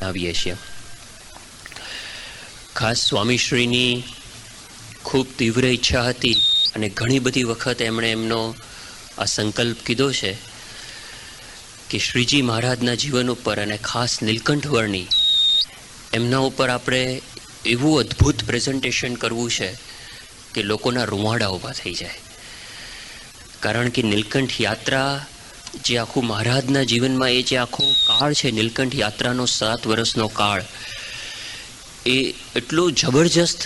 આવીએ છીએ. ખાસ સ્વામીશ્રીની ખૂબ તીવ્ર ઈચ્છા હતી અને ઘણી બધી વખત એમણે એમનો આ સંકલ્પ કીધો છે કે શ્રીજી મહારાજના જીવન ઉપર અને ખાસ નીલકંઠ વર્ણી એમના ઉપર આપણે એવું અદ્ભુત પ્રેઝન્ટેશન કરવું છે કે લોકોના રૂંવાડા ઊભા થઈ જાય. કારણ કે નીલકંઠ યાત્રા જે આખું મહારાજના જીવનમાં એ જે આખો કાળ છે, નીલકંઠ યાત્રાનો 7 વર્ષનો કાળ, એ એટલો જબરજસ્ત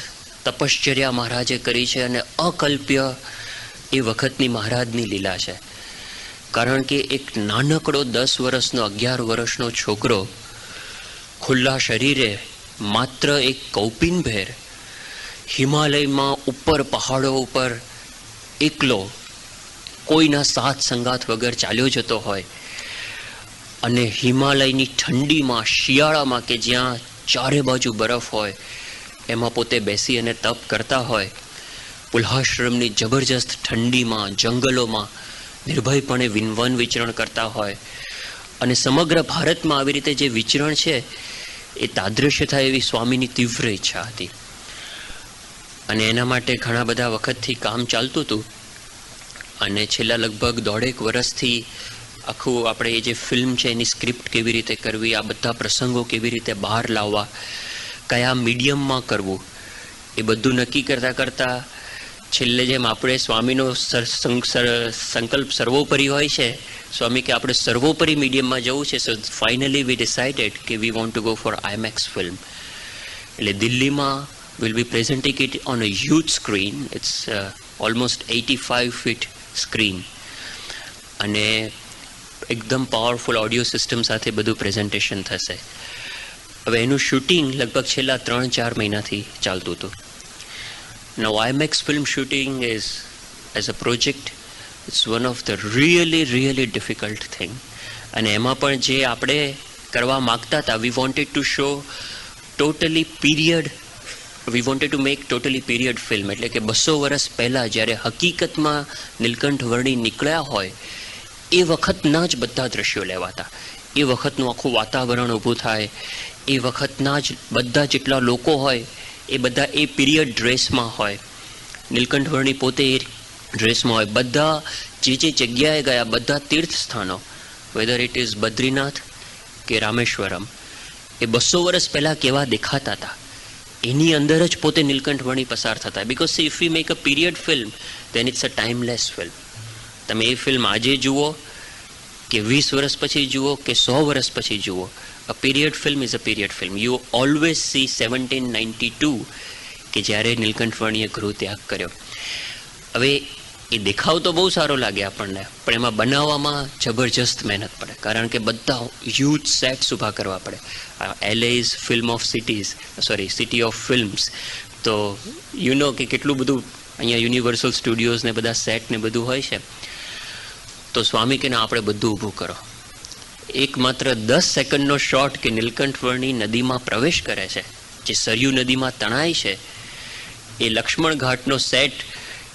તપશ્ચર્યા મહારાજે કરી છે અને અકલ્પ્ય એ વખતની મહારાજની લીલા છે. કારણ કે એક નાનકડો 10 વર્ષનો 11 વર્ષનો છોકરો ખુલ્લા શરીરે માત્ર એક કૌપિનભેર હિમાલયમાં ઉપર પહાડો ઉપર એકલો કોઈના સાથ સંગાથ વગર ચાલ્યો જતો હોય અને હિમાલયની ઠંડીમાં, શિયાળામાં કે જ્યાં ચારે બાજુ બરફ હોય એમાં પોતે બેસી અને તપ કરતા હોય, પુલ્હાશ્રમની જબરજસ્ત ઠંડીમાં, જંગલોમાં નિર્ભયપણે વન વિચરણ કરતા હોય અને સમગ્ર ભારતમાં આવી રીતે જે વિચરણ છે એ તાદૃશ્ય થાય એવી સ્વામીની તીવ્ર ઈચ્છા હતી. અને એના માટે ઘણા બધા વખતથી કામ ચાલતું હતું અને છેલ્લા લગભગ 1.5 વર્ષથી આખું આપણે એ જે ફિલ્મ છે એની સ્ક્રિપ્ટ કેવી રીતે કરવી, આ બધા પ્રસંગો કેવી રીતે બહાર લાવવા, કયા મીડિયમમાં કરવું, એ બધું નક્કી કરતાં કરતાં છેલ્લે જેમ આપણે સ્વામીનો સંકલ્પ સર્વોપરી હોય છે, સ્વામી કે આપણે સર્વોપરી મીડિયમમાં જવું છે. સો ફાઇનલી વી ડિસાઇડેડ કે we want to go for IMAX film. એટલે દિલ્હીમાં will be presenting it on a huge screen. It's almost 85 feet screen અને એકદમ પાવરફુલ ઓડિયો સિસ્ટમ સાથે બધું પ્રેઝન્ટેશન થશે. હવે એનું શૂટિંગ લગભગ છેલ્લા 3-4 મહિનાથી ચાલતું હતું. Now IMAX film shooting is, as a project, it's one of the really difficult thing. અને એમાં પણ જે આપણે કરવા માગતા હતા, we wanted to show totally period, we wanted to make totally period film. એટલે કે 200 વર્ષ પહેલાં જ્યારે હકીકતમાં નીલકંઠ વર્ણી નીકળ્યા હોય એ વખતના જ બધા દ્રશ્યો લેવાતા, એ વખતનું આખું વાતાવરણ ઊભું થાય, એ વખતના જ બધા જેટલા લોકો હોય એ બધા એ પીરિયડ ડ્રેસમાં હોય, નીલકંઠ વર્ણી પોતે એ ડ્રેસમાં હોય, બધા જે જગ્યાએ ગયા બધા તીર્થ સ્થાનો, વેધર ઇટ ઇઝ બદ્રીનાથ કે રામેશ્વરમ, એ 200 વર્ષ પહેલાં કેવા દેખાતા હતા એની અંદર જ પોતે નીલકંઠ વર્ણી પસાર થતા. Because if we make a period film then it's a timeless film. તમે એ ફિલ્મ આજે જુઓ કે 20 વર્ષ પછી જુઓ કે 100 વર્ષ પછી જુઓ, a period film is a period film. You always see 1792 કે જ્યારે નીલકંઠ વર્ણીએ ગૃહ ત્યાગ કર્યો. હવે એ દેખાવ તો બહુ સારો લાગે આપણને, પણ એમાં બનાવવામાં જબરજસ્ત મહેનત પડે. કારણ કે બધા હ્યુજ સેટ્સ ઊભા કરવા પડે. LA is film of cities, city of films. તો યુ નો કે કેટલું બધું અહીંયા યુનિવર્સલ સ્ટુડિયોઝ ને બધા સેટ ને બધું હોય છે. તો સ્વામી કે ના, આપણે બધું ઊભું કરો. એક માત્ર 10 સેકન્ડનો શોટ કે નીલકંઠ વર્ણી નદીમાં પ્રવેશ કરે છે, જે સરયુ નદીમાં તણાય છે, એ લક્ષ્મણ ઘાટનો set,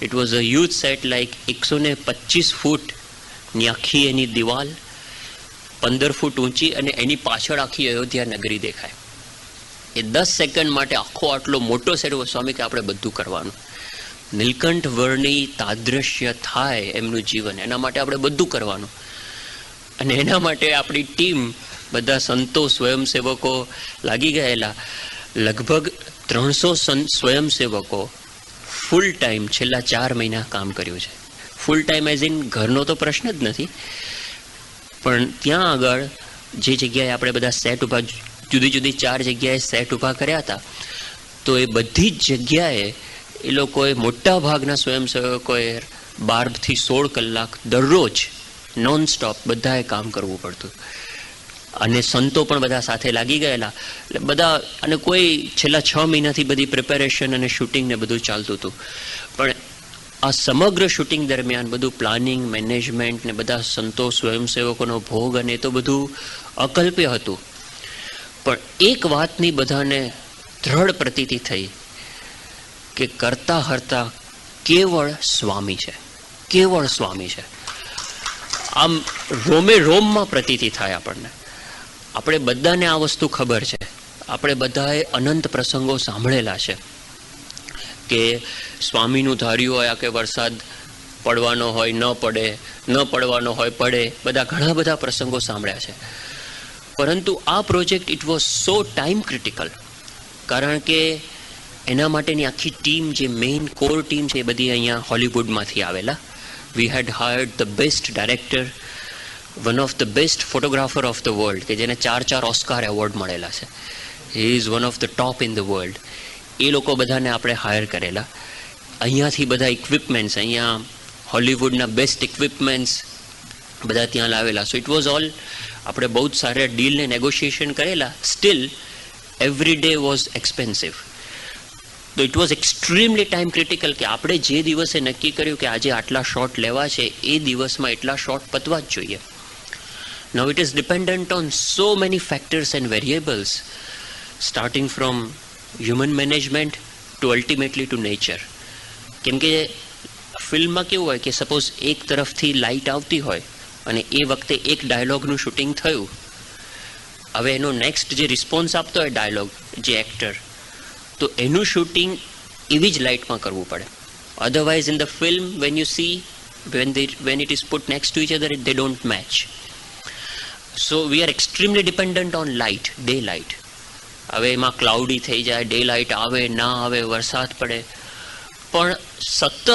it was a huge set, like 125 ફૂટની આખી એની દિવાલ, 15 ફૂટ ઊંચી, અને એની પાછળ આખી અયોધ્યા નગરી દેખાય. એ 10 સેકન્ડ માટે આખો આટલો મોટો સેટ. સ્વામી કે આપણે બધું કરવાનું. નીલકંઠ વર્ણી તાદૃશ્ય થાય એમનું જીવન, એના માટે આપણે બધું કરવાનું. અને એના માટે આપણી ટીમ, બધા સંતો, સ્વયંસેવકો લાગી ગયેલા. લગભગ 300 સ્વયંસેવકો ફૂલ ટાઈમ છેલ્લા 4 મહિના કામ કર્યું છે. ફૂલ ટાઈમ એઝ ઇન ઘરનો તો પ્રશ્ન જ નથી, પણ ત્યાં આગળ જે જગ્યાએ આપણે બધા સેટ ઊભા, જુદી જુદી 4 જગ્યાએ સેટ ઊભા કર્યા હતા, તો એ બધી જ જગ્યાએ એ લોકોએ, મોટા ભાગના સ્વયંસેવકોએ 12 થી 16 કલાક દરરોજ નોન સ્ટોપ બધાએ કામ કરવું પડતું. અને સંતો પણ બધા સાથે લાગી ગયેલા. એટલે બધા, અને કોઈ છેલ્લા 6 મહિનાથી બધી પ્રિપેરેશન અને શૂટિંગ ને બધું ચાલતું હતું. પણ આ સમગ્ર શૂટિંગ દરમિયાન બધું પ્લાનિંગ, મેનેજમેન્ટ ને બધા સંતો, સ્વયંસેવકોનો ભોગ, અને એ તો બધું અકલ્પ્ય હતું. પણ એક વાતની બધાને દ્રઢ પ્રતીતિ થઈ કે કરતા હરતા કેવળ સ્વામી છે, કેવળ સ્વામી છે. આમ રોમે રોમમાં પ્રતીતિ થાય આપણને. આપણે બધાને આ વસ્તુ ખબર છે, આપણે બધાએ અનંત પ્રસંગો સાંભળેલા છે કે સ્વામીનું ધાર્યું હોય કે વરસાદ પડવાનો હોય ન પડે, ન પડવાનો હોય પડે, બધા ઘણા બધા પ્રસંગો સાંભળ્યા છે. પરંતુ આ project it was so time critical, કારણ કે એના માટેની આખી ટીમ, જે મેઇન કોર ટીમ છે, એ બધી અહીંયા હોલિવૂડમાંથી આવેલા. We had hired the best director, one of the best photographer of the world, કે જેને 4 ઓસ્કાર એવોર્ડ મળેલા છે. He is one of the top in the world. એ લોકો બધાને આપણે હાયર કરેલા. અહીંયાથી બધા ઇક્વિપમેન્ટ્સ, અહીંયા હોલિવૂડના બેસ્ટ ઇક્વિપમેન્ટ્સ બધા ત્યાં લાવેલા. સો ઇટ વોઝ ઓલ, આપણે બહુ જ સારા ડીલને નેગોશિએશન કરેલા. Still every day was expensive. તો it was extremely time critical કે આપણે જે દિવસે નક્કી કર્યું કે આજે આટલા શોટ લેવા છે, એ દિવસમાં એટલા શોટ પતવા જ જોઈએ. Now it is dependent on so many factors and variables, starting from human management to ultimately to nature. કેમ કે ફિલ્મમાં કેવું હોય કે સપોઝ એક તરફથી લાઇટ આવતી હોય અને એ વખતે એક ડાયલોગનું શૂટિંગ થયું, હવે એનો નેક્સ્ટ જે રિસ્પોન્સ આપતો હોય ડાયલોગ, જે એક્ટર, તો એનું શૂટિંગ એવી જ લાઇટમાં કરવું પડે. Otherwise in the film when you C when it is put next to each other, they don't match. So we are extremely dependent on light, daylight. હવે એમાં ક્લાઉડી થઈ જાય, ડે લાઇટ આવે ના આવે, વરસાદ પડે, પણ સતત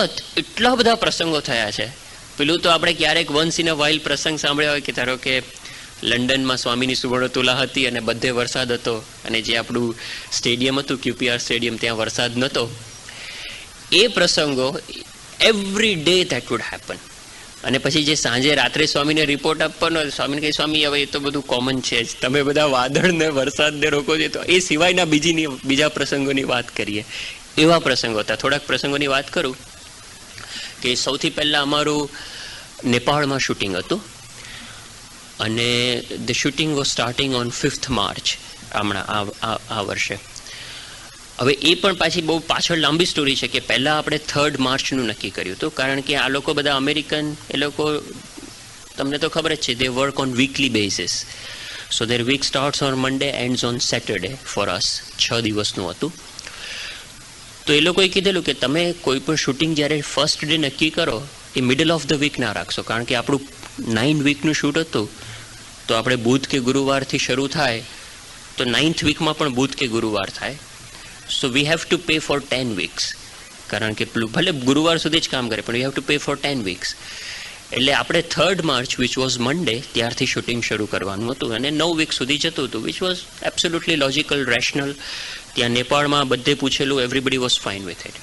એટલા બધા પ્રસંગો થયા છે. પેલું તો આપણે ક્યારેક વન્સ ઇન અ વાઇલ પ્રસંગ સાંભળ્યા હોય કે ધારો કે લંડનમાં સ્વામીની સુવર્ણતુલા હતી અને બધે વરસાદ હતો, અને જે આપણું સ્ટેડિયમ હતું QPR સ્ટેડિયમ, ત્યાં વરસાદ નહોતો. એ પ્રસંગો every day that wood happen. અને પછી જે સાંજે રાત્રે સ્વામીને રિપોર્ટ આપવાનો, સ્વામીને કહે સ્વામી હવે એ તો બધું કોમન છે જ, તમે બધા વાદળને વરસાદને રોકો છો. તો એ સિવાયના બીજા પ્રસંગોની વાત કરીએ, એવા પ્રસંગો હતા. થોડાક પ્રસંગોની વાત કરું કે સૌથી પહેલાં અમારું નેપાળમાં શૂટિંગ હતું, અને the shooting was starting on 5th March, હમણાં આ વર્ષે. હવે એ પણ પાછી બહુ પાછળ લાંબી સ્ટોરી છે કે પહેલાં આપણે 3rd માર્ચનું નક્કી કર્યું હતું, કારણ કે આ લોકો બધા અમેરિકન, એ લોકો તમને તો ખબર જ છે, they work on weekly basis. So their week starts on Monday, ends on Saturday. For us 6 દિવસનું હતું. તો એ લોકોએ કીધેલું કે તમે કોઈ પણ શૂટિંગ જ્યારે ફર્સ્ટ ડે નક્કી કરો એ મિડલ ઓફ ધ વીક ના રાખશો, કારણ કે આપણું 9 વીકનું શૂટ હતું. તો આપણે બુધ કે ગુરુવારથી શરૂ થાય તો 9th વીકમાં પણ બુધ કે ગુરુવાર થાય. So we have to pay for 10 weeks, કારણ કે ભલે ગુરુવાર સુધી જ કામ કરે, પણ we have to pay for 10 weeks. એટલે આપણે 3rd માર્ચ વિચ વોઝ મંડે ત્યારથી શૂટિંગ શરૂ કરવાનું હતું, અને 9 વીક સુધી જતું હતું, which was absolutely logical, rational. ત્યાં નેપાળમાં બધે પૂછેલું, everybody was fine with it.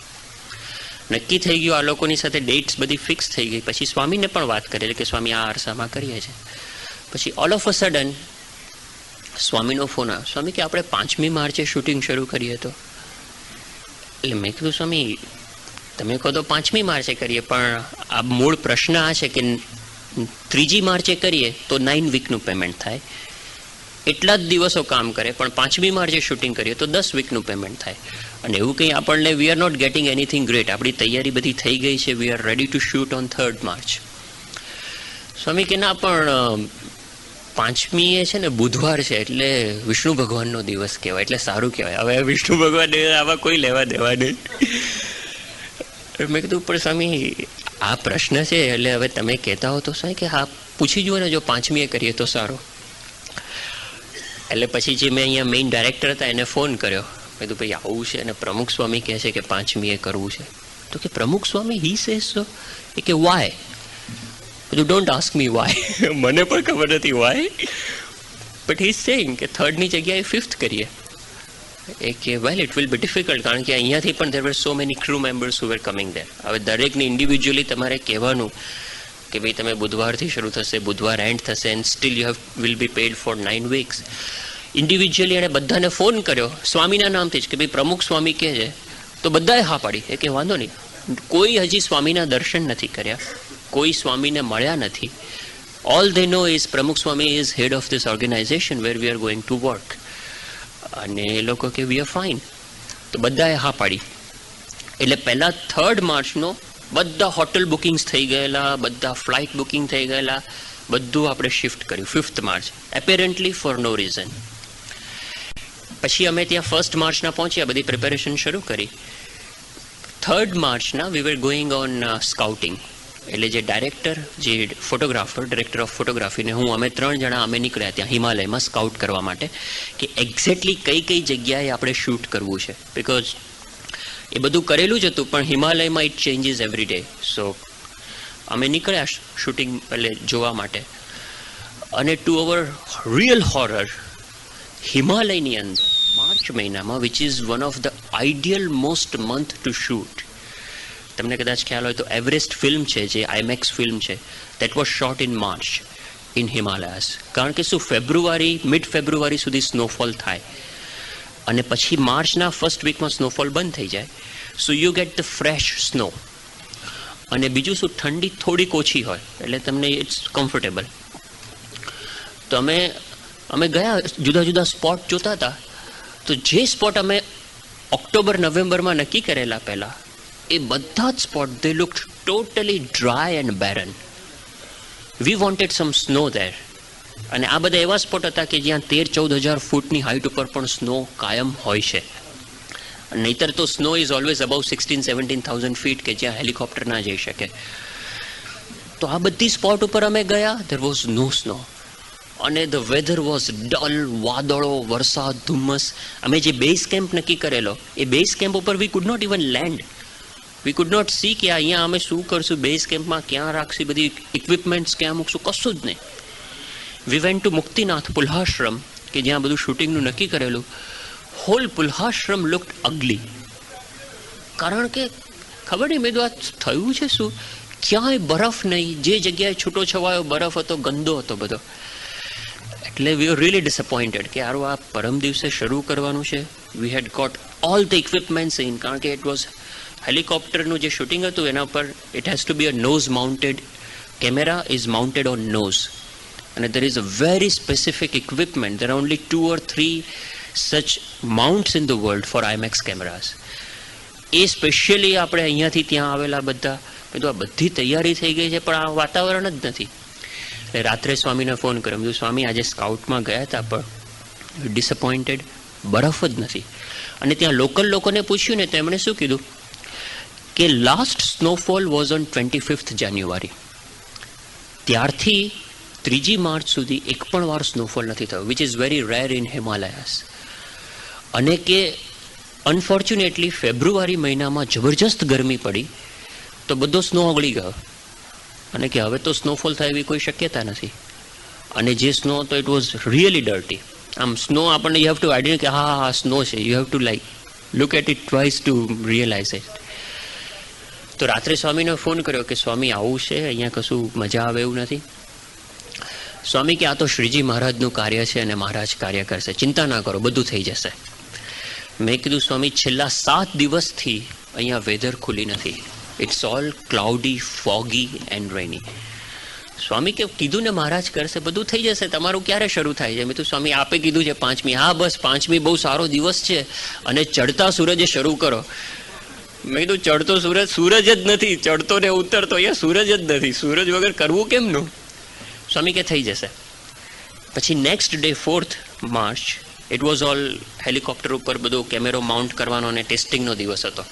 નક્કી થઈ ગયું, આ લોકોની સાથે ડેટ્સ બધી ફિક્સ થઈ ગઈ. પછી સ્વામીને પણ વાત કરેલી કે સ્વામી આ અરસામાં કરીએ છીએ. પછી ઓલ ઓફ અ સડન સ્વામીનો ફોન આવ્યો, સ્વામી કે આપણે 5મી માર્ચે શૂટિંગ શરૂ કરીએ તો. એટલે મેં કીધું સ્વામી તમે કહો તો 5મી માર્ચે કરીએ, પણ આ મૂળ પ્રશ્ન આ છે કે 3જી માર્ચે કરીએ તો 9 વીકનું પેમેન્ટ થાય, એટલા જ દિવસો કામ કરે, પણ 5મી માર્ચે શૂટિંગ કરીએ તો 10 વીકનું પેમેન્ટ થાય. અને એવું કંઈ આપણને we are not getting anything great, આપણી તૈયારી બધી થઈ ગઈ છે, we are ready to shoot on 3rd March. Swami કે ના, પણ 5મી એ છે ને બુધવાર છે, એટલે વિષ્ણુ ભગવાનનો દિવસ કહેવાય, એટલે સારું કહેવાય. હવે વિષ્ણુ ભગવાન આવા કોઈ લેવા દેવા નહીં. મેં કીધું પણ સ્વામી આ પ્રશ્ન છે, એટલે હવે તમે કહેતા હો તો સ્વામી કે હા પૂછી જુઓ ને, જો 5મીએ કરીએ તો સારું. એટલે પછી જે મેં અહીંયા મેઇન ડાયરેક્ટર હતા એને ફોન કર્યો, મેં કીધું ભાઈ આવું છે અને પ્રમુખ સ્વામી કહે છે કે 5મીએ કરવું છે. તો કે પ્રમુખ સ્વામી હી સેઝ સો. એ કે વાય? બધું ડોન્ટ આસ્ક મી વાય, મને પણ ખબર નથી why, but he is saying કે 3rdની જગ્યાએ 5th કરીએ. એ કે well it will be difficult, કારણ કે અહીંયાથી પણ there were so many crew members who were coming there. હવે દરેકને ઇન્ડિવિજ્યુઅલી તમારે કહેવાનું કે ભાઈ તમે બુધવારથી શરૂ થશે, બુધવાર એન્ડ થશે, and still you have will be paid for 9 weeks. Individually એણે બધાને ફોન કર્યો સ્વામીના નામથી જ કે ભાઈ પ્રમુખ સ્વામી કહે છે, તો બધાએ હા પાડી. એ કે વાંધો નહીં. કોઈ હજી સ્વામીના દર્શન નથી કર્યા, કોઈ સ્વામીને મળ્યા નથી. All they know is Pramukh Swami is head of this organisation where we are going to work. અને એ લોકો કે વી આર ફાઇન. તો બધાએ હા પાડી. એટલે પહેલાં 3rd માર્ચનો બધા હોટલ બુકિંગ્સ થઈ ગયેલા, બધા ફ્લાઇટ બુકિંગ થઈ ગયેલા, બધું આપણે શિફ્ટ કર્યું 5th માર્ચ, એપેરેન્ટલી ફોર નો રીઝન. પછી અમે ત્યાં 1st માર્ચના પહોંચ્યા, બધી પ્રિપેરેશન શરૂ કરી. 3rd માર્ચના વી વેર ગોઈંગ ઓન સ્કાઉટિંગ. એટલે જે ડાયરેક્ટર, જે ફોટોગ્રાફર, ડાયરેક્ટર ઓફ ફોટોગ્રાફીને હું, અમે 3 જણા અમે નીકળ્યા ત્યાં હિમાલયમાં સ્કાઉટ કરવા માટે કે એક્ઝેક્ટલી કઈ કઈ જગ્યાએ આપણે શૂટ કરવું છે. બિકોઝ એ બધું કરેલું જ હતું, પણ હિમાલયમાં ઇટ ચેન્જીસ એવરી ડે. સો અમે નીકળ્યા શૂટિંગ એટલે જોવા માટે. અને ટુ અવર રિયલ હોરર, હિમાલયની અંદર માર્ચ મહિનામાં, which is one of the ideal most month to shoot. તમને કદાચ ખ્યાલ હોય તો એવરેસ્ટ ફિલ્મ છે, જે આઈમેક્સ ફિલ્મ છે, that was shot in March in Himalayas. કારણ કે શું, મિડ ફેબ્રુઆરી સુધી સ્નોફોલ થાય અને પછી માર્ચના 1st વીકમાં સ્નોફોલ બંધ થઈ જાય. So you get the fresh snow. અને બીજું શું, ઠંડી થોડીક ઓછી હોય એટલે તમને ઇટ્સ કમ્ફર્ટેબલ. તો અમે ગયા જુદા જુદા સ્પોટ જોતા હતા. તો જે સ્પોટ અમે ઓક્ટોબર નવેમ્બરમાં નક્કી કરેલા પહેલાં, એ બધા જ spot they looked totally dry and barren. We wanted some snow there. અને આ બધા એવા સ્પોટ હતા કે જ્યાં 13-14 હજાર ફૂટની હાઇટ ઉપર પણ સ્નો કાયમ હોય છે. નહીતર તો snow is always above 16,000-17,000 feet, કે જ્યાં હેલિકોપ્ટર ના જઈ શકે. તો આ બધી સ્પોટ ઉપર અમે ગયા, ધેર વોઝ નો સ્નો. અને ધ વેધર વોઝ ડલ, વાદળો, વરસાદ, ધુમ્મસ. અમે જે બેઝ કેમ્પ નક્કી કરેલો, એ બેઝ કેમ્પ ઉપર we could not even land. We could not see કે અહીંયા અમે શું કરશું, બેઝ કેમ્પમાં ક્યાં રાખશું, બધી ઇક્વિપમેન્ટ્સ ક્યાં મૂકશું, કશું જ નહીં. વી વેન્ટ ટુ મુક્તિનાથ પુલ્હાશ્રમ, કે જ્યાં બધું શૂટિંગનું નક્કી કરેલું. હોલ પુલ્હાશ્રમ લુક્ડ અગલી. કારણ કે ખબર નહીં, મેં તો આ થયું છે શું, ક્યાંય બરફ નહીં. જે જગ્યાએ છૂટો છવાયો બરફ હતો, ગંદો હતો બધો. એટલે વી આર રિયલી ડિસઅપોઇન્ટેડ કે આરું આ પરમ દિવસે શરૂ કરવાનું છે. We had got all the equipments in, કારણ કે ઇટ વોઝ હેલિકોપ્ટરનું જે શૂટિંગ હતું એના પર it has to be a nose mounted camera, is mounted on nose. અને there is a very specific equipment. There are only 2 or 3 such mounts in the world for IMAX cameras. A specially આપણે અહીંયાથી ત્યાં આવેલા બધા, બધું આ બધી તૈયારી થઈ ગઈ છે, પણ આ વાતાવરણ જ નથી. એટલે રાત્રે સ્વામીને ફોન કર્યો, બધું સ્વામી આજે સ્કાઉટમાં ગયા હતા પણ ડિસઅપોઇન્ટેડ, બરફ જ નથી. અને ત્યાં લોકલ લોકોને પૂછ્યું ને તો એમણે શું કીધું કે last snowfall was on 25th જાન્યુઆરી. ત્યારથી 3 માર્ચ સુધી એક પણ વાર સ્નોફોલ નથી થયો, which is very rare in Himalayas. અને કે અનફોર્ચ્યુનેટલી ફેબ્રુઆરી મહિનામાં જબરજસ્ત ગરમી પડી તો બધો સ્નો ઓગળી ગયો. અને કે હવે તો સ્નોફોલ થાય એવી કોઈ શક્યતા નથી. અને જે સ્નો હતો ઇટ વોઝ રિયલી ડર્ટી. આમ સ્નો આપણને યુ હેવ ટુ આઈડિયા કે હા સ્નો છે, you have to like look at it twice to realise it. તો રાત્રે સ્વામીને ફોન કર્યો કે સ્વામી આવું છે, અહીંયા કશું મજા આવે એવું નથી. સ્વામી કે આ તો શ્રીજી મહારાજનું કાર્ય છે અને મહારાજ કાર્ય કરશે, ચિંતા ના કરો, બધું થઈ જશે. મેં કીધું સ્વામી છેલ્લા 7 દિવસથી અહીંયા વેધર ખુલી નથી. ઇટ્સ ઓલ ક્લાઉડી, ફોગી એન્ડ રેની. સ્વામી કે કીધું ને મહારાજ કરશે, બધું થઈ જશે, તમારું ક્યારે શરૂ થાય છે? મેં તો સ્વામી આપે કીધું છે 5મી. હા બસ 5મી બહુ સારો દિવસ છે અને ચડતા સૂરજે શરૂ કરો. મેં કીધું ચડતો સૂરજ જ નથી, ચડતો ને ઉતરતો, અહીંયા સૂરજ જ નથી, સૂરજ વગર કરવું કેમનું? સ્વામી કે થઈ જશે. પછી next day 4th March it was all helicopter ઉપર બધો કેમેરો માઉન્ટ કરવાનો અને ટેસ્ટિંગનો દિવસ હતો.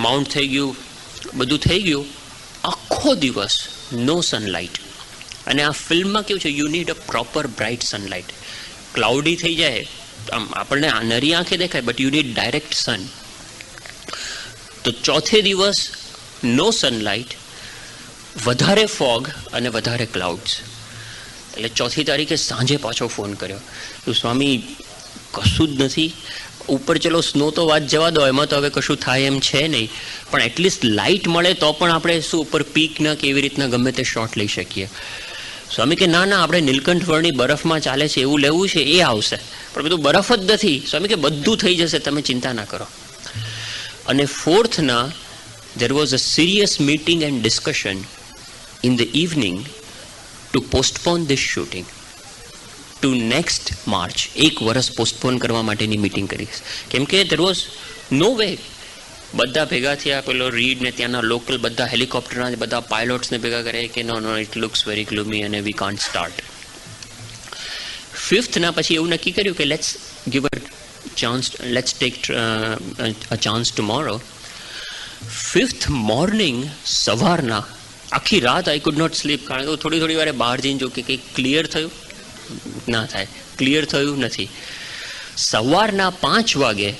માઉન્ટ થઈ ગયું, બધું થઈ ગયું. આખો દિવસ નો સનલાઇટ. અને આ ફિલ્મમાં કેવું છે, you need a proper bright sunlight. Cloudy થઈ જાય, આમ આપણને નરી આંખે દેખાય, બટ યુ નીડ ડાયરેક્ટ સન. તો ચોથે દિવસ નો સનલાઇટ, વધારે ફોગ અને વધારે ક્લાઉડ્સ. એટલે 4મી તારીખે સાંજે પાછો ફોન કર્યો, તો સ્વામી કશું જ નથી ઉપર, ચલો સ્નો તો વાત જવા દો, એમાં તો હવે કશું થાય એમ છે નહીં, પણ એટલીસ્ટ લાઇટ મળે તો પણ આપણે શું ઉપર પીકના કે એવી રીતના ગમે તે શોટ લઈ શકીએ. સ્વામી કે ના આપણે નીલકંઠ વર્ણની બરફમાં ચાલે છે એવું લેવું છે, એ આવશે, પણ બધું બરફ જ નથી. સ્વામી કે બધું થઈ જશે, તમે ચિંતા ના કરો. અને 4th there was a serious meeting and discussion in the evening to postpone this shooting to next March. 1 વર્ષ પોસ્ટપોન કરવા માટેની મીટિંગ કરી, કેમ કે there was no way બધા ભેગા થયા, પેલો રીડ ને ત્યાંના લોકલ બધા હેલિકોપ્ટરના બધા પાયલોટ્સને ભેગા કરે કે નો ઇટ લુક્સ વેરી ગ્લુમી અને વી કાન્ટ સ્ટાર્ટ. 5th ના પછી એવું નક્કી કર્યું કે let's give a chance, let's take a chance tomorrow. 5th morning સવારના આખી રાત આઈ કુડ નોટ સ્લીપ, કારણ કે થોડી વારે બહાર જઈને જો કે કંઈક ક્લિયર થયું ના થાય, ક્લિયર થયું નથી. સવારના 5 વાગે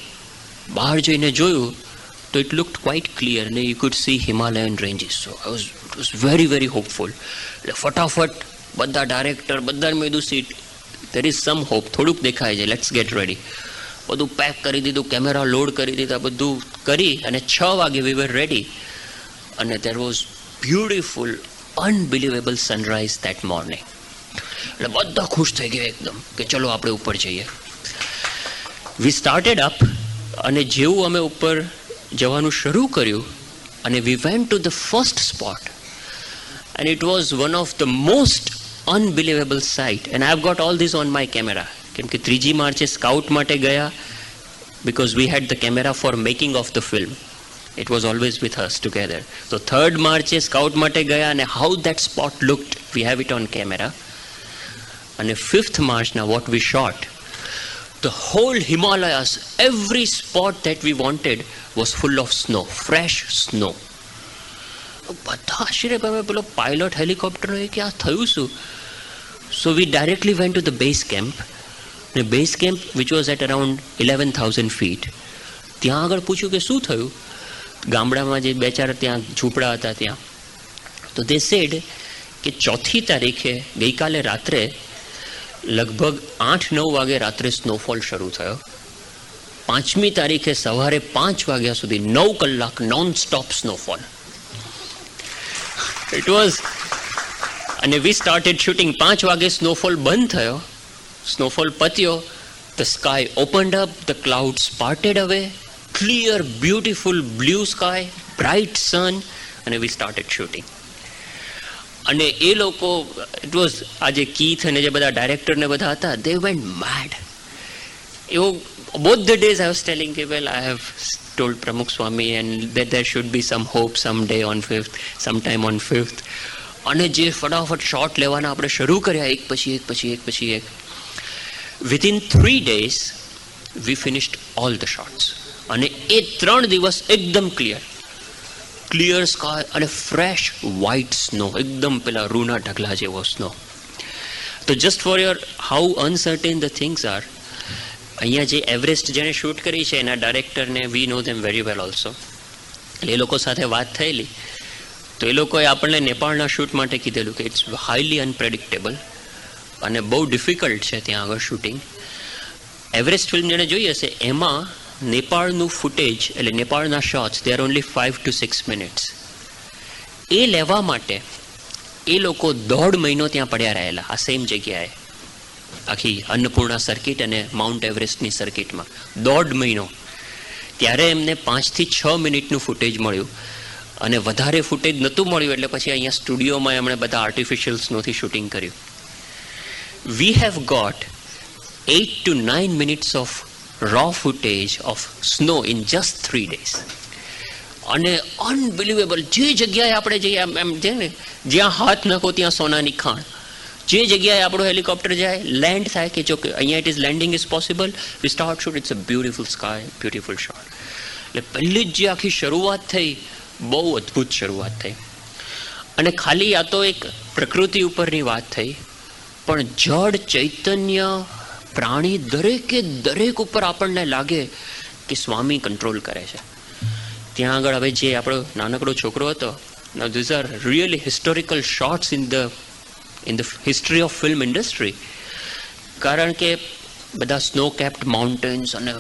બહાર જઈને જોયું તો ઇટ લુક્ડ ક્વાઇટ ક્લિયર ને you could C Himalayan ranges. So I was very very hopeful. એટલે ફટાફટ બધા ડાયરેક્ટર બધાને મેં કીધું seat there is sum hope, થોડુંક દેખાય છે, લેટ્સ ગેટ રેડી. બધું પેક કરી દીધું, કેમેરા લોડ કરી દીધા, બધું કરી અને 6 વાગે વી વર રેડી. અને there was beautiful unbelievable sunrise that morning. એટલે બધા ખુશ થઈ ગયા એકદમ કે ચલો આપણે ઉપર જઈએ. વી સ્ટાર્ટેડ અપ અને જેવું અમે ઉપર જવાનું શરૂ કર્યું અને we went to the first spot and it was one of the most unbelievable sight and I have got all this on my camera. કેમ કે 3જી માર્ચે સ્કાઉટ માટે ગયા because we had the camera for making of the film. It was always with us together. So 3rd માર્ચે scout માટે ગયા અને how that spot looked, we have it on camera. અને 5th માર્ચના what we shot, the whole Himalayas, every spot that we wanted was full of snow, fresh snow. બધા આશ્ચર્ય પામે, પેલો પાયલોટ હેલિકોપ્ટર કે આ થયું શું? So we directly went to the base camp. The base camp which was at around 11,000 feet. ત્યાં આગળ પૂછ્યું કે શું થયું? ગામડામાં જે 2-4 ત્યાં ઝૂંપડા હતા ત્યાં, તો તે સેડ કે 4મી તારીખે ગઈકાલે રાત્રે લગભગ 8-9 વાગે રાત્રે સ્નોફોલ શરૂ થયો. 5મી તારીખે સવારે 5 વાગ્યા સુધી 9 કલાક non stop snowfall. It was, અને વી સ્ટાર્ટેડ શૂટિંગ. 5 વાગે સ્નોફોલ બંધ થયો, સ્નોફોલ પત્યો, the sky opened up, the clouds parted away, clear, beautiful blue sky, bright sun, and we started shooting. અને એ લોકો, it was, આજે કીથ અને જે બધા ડાયરેક્ટર ને બધા હતા, they went mad. એવો both the days I was telling કે well I have told Pramukh Swami and that there should be some hope someday on 5th, sometime on 5th. અને જે ફટાફટ શોટ લેવાના આપણે શરૂ કર્યા એક પછી એક. Within 3 days we finished all the shots. અને એ 3 દિવસ એકદમ ક્લિયર સ્કાય અને ફ્રેશ વ્હાઇટ સ્નો, એકદમ પેલા રૂના ઢગલા જેવો સ્નો. તો just for your how uncertain the things are, અહીંયા જે એવરેસ્ટ જેણે શૂટ કરી છે એના ડાયરેક્ટરને વી નો ધેમ વેરી વેલ ઓલ્સો. એટલે એ લોકો સાથે વાત થયેલી તો એ લોકોએ આપણને નેપાળના શૂટ માટે કીધેલું કે ઇટ્સ હાઈલી અનપ્રેડિક્ટેબલ અને બહુ ડિફિકલ્ટ છે ત્યાં આગળ શૂટિંગ. એવરેસ્ટ ફિલ્મ જેણે જોઈ હશે એમાં નેપાળનું ફૂટેજ એટલે નેપાળના shots they are only 5 to 6 minutes. એ લેવા માટે એ લોકો 1.5 મહિનો ત્યાં પડ્યા રહેલા આ સેમ જગ્યાએ, આખી અન્નપૂર્ણા સર્કિટ અને માઉન્ટ એવરેસ્ટની સર્કિટમાં 1.5 મહિનો. ત્યારે એમને 5 થી 6 મિનિટનું ફૂટેજ મળ્યું અને વધારે ફૂટેજ નહોતું મળ્યું એટલે પછી અહીંયા સ્ટુડિયોમાં એમણે બધા આર્ટિફિશિયલ સ્નોથી શૂટિંગ કર્યું. We have got 8 to 9 minutes of raw footage of snow in just 3 days. અને અનબિલીવેબલ, જે જગ્યાએ આપણે જઈએ એમ છે ને, જ્યાં હાથ નાખો ત્યાં સોનાની ખાણ, જે જગ્યાએ આપણું હેલિકોપ્ટર જાય લેન્ડ થાય કે જો અહીંયા it is landing is possible, we start shoot, it's a beautiful sky, beautiful shot. એટલે પહેલી જ જે આખી શરૂઆત થઈ બહુ અદ્ભુત શરૂઆત થઈ. અને ખાલી આ તો એક પ્રકૃતિ ઉપરની વાત થઈ, પણ જડ ચૈતન્ય પ્રાણી દરેક ઉપર આપણને લાગે કે સ્વામી કંટ્રોલ કરે છે. ત્યાં આગળ હવે જે આપણો નાનકડો છોકરો હતો, now these are really historical shots in the history of film industry. કારણ કે બધા સ્નો કેપ્ડ માઉન્ટેન્સ અને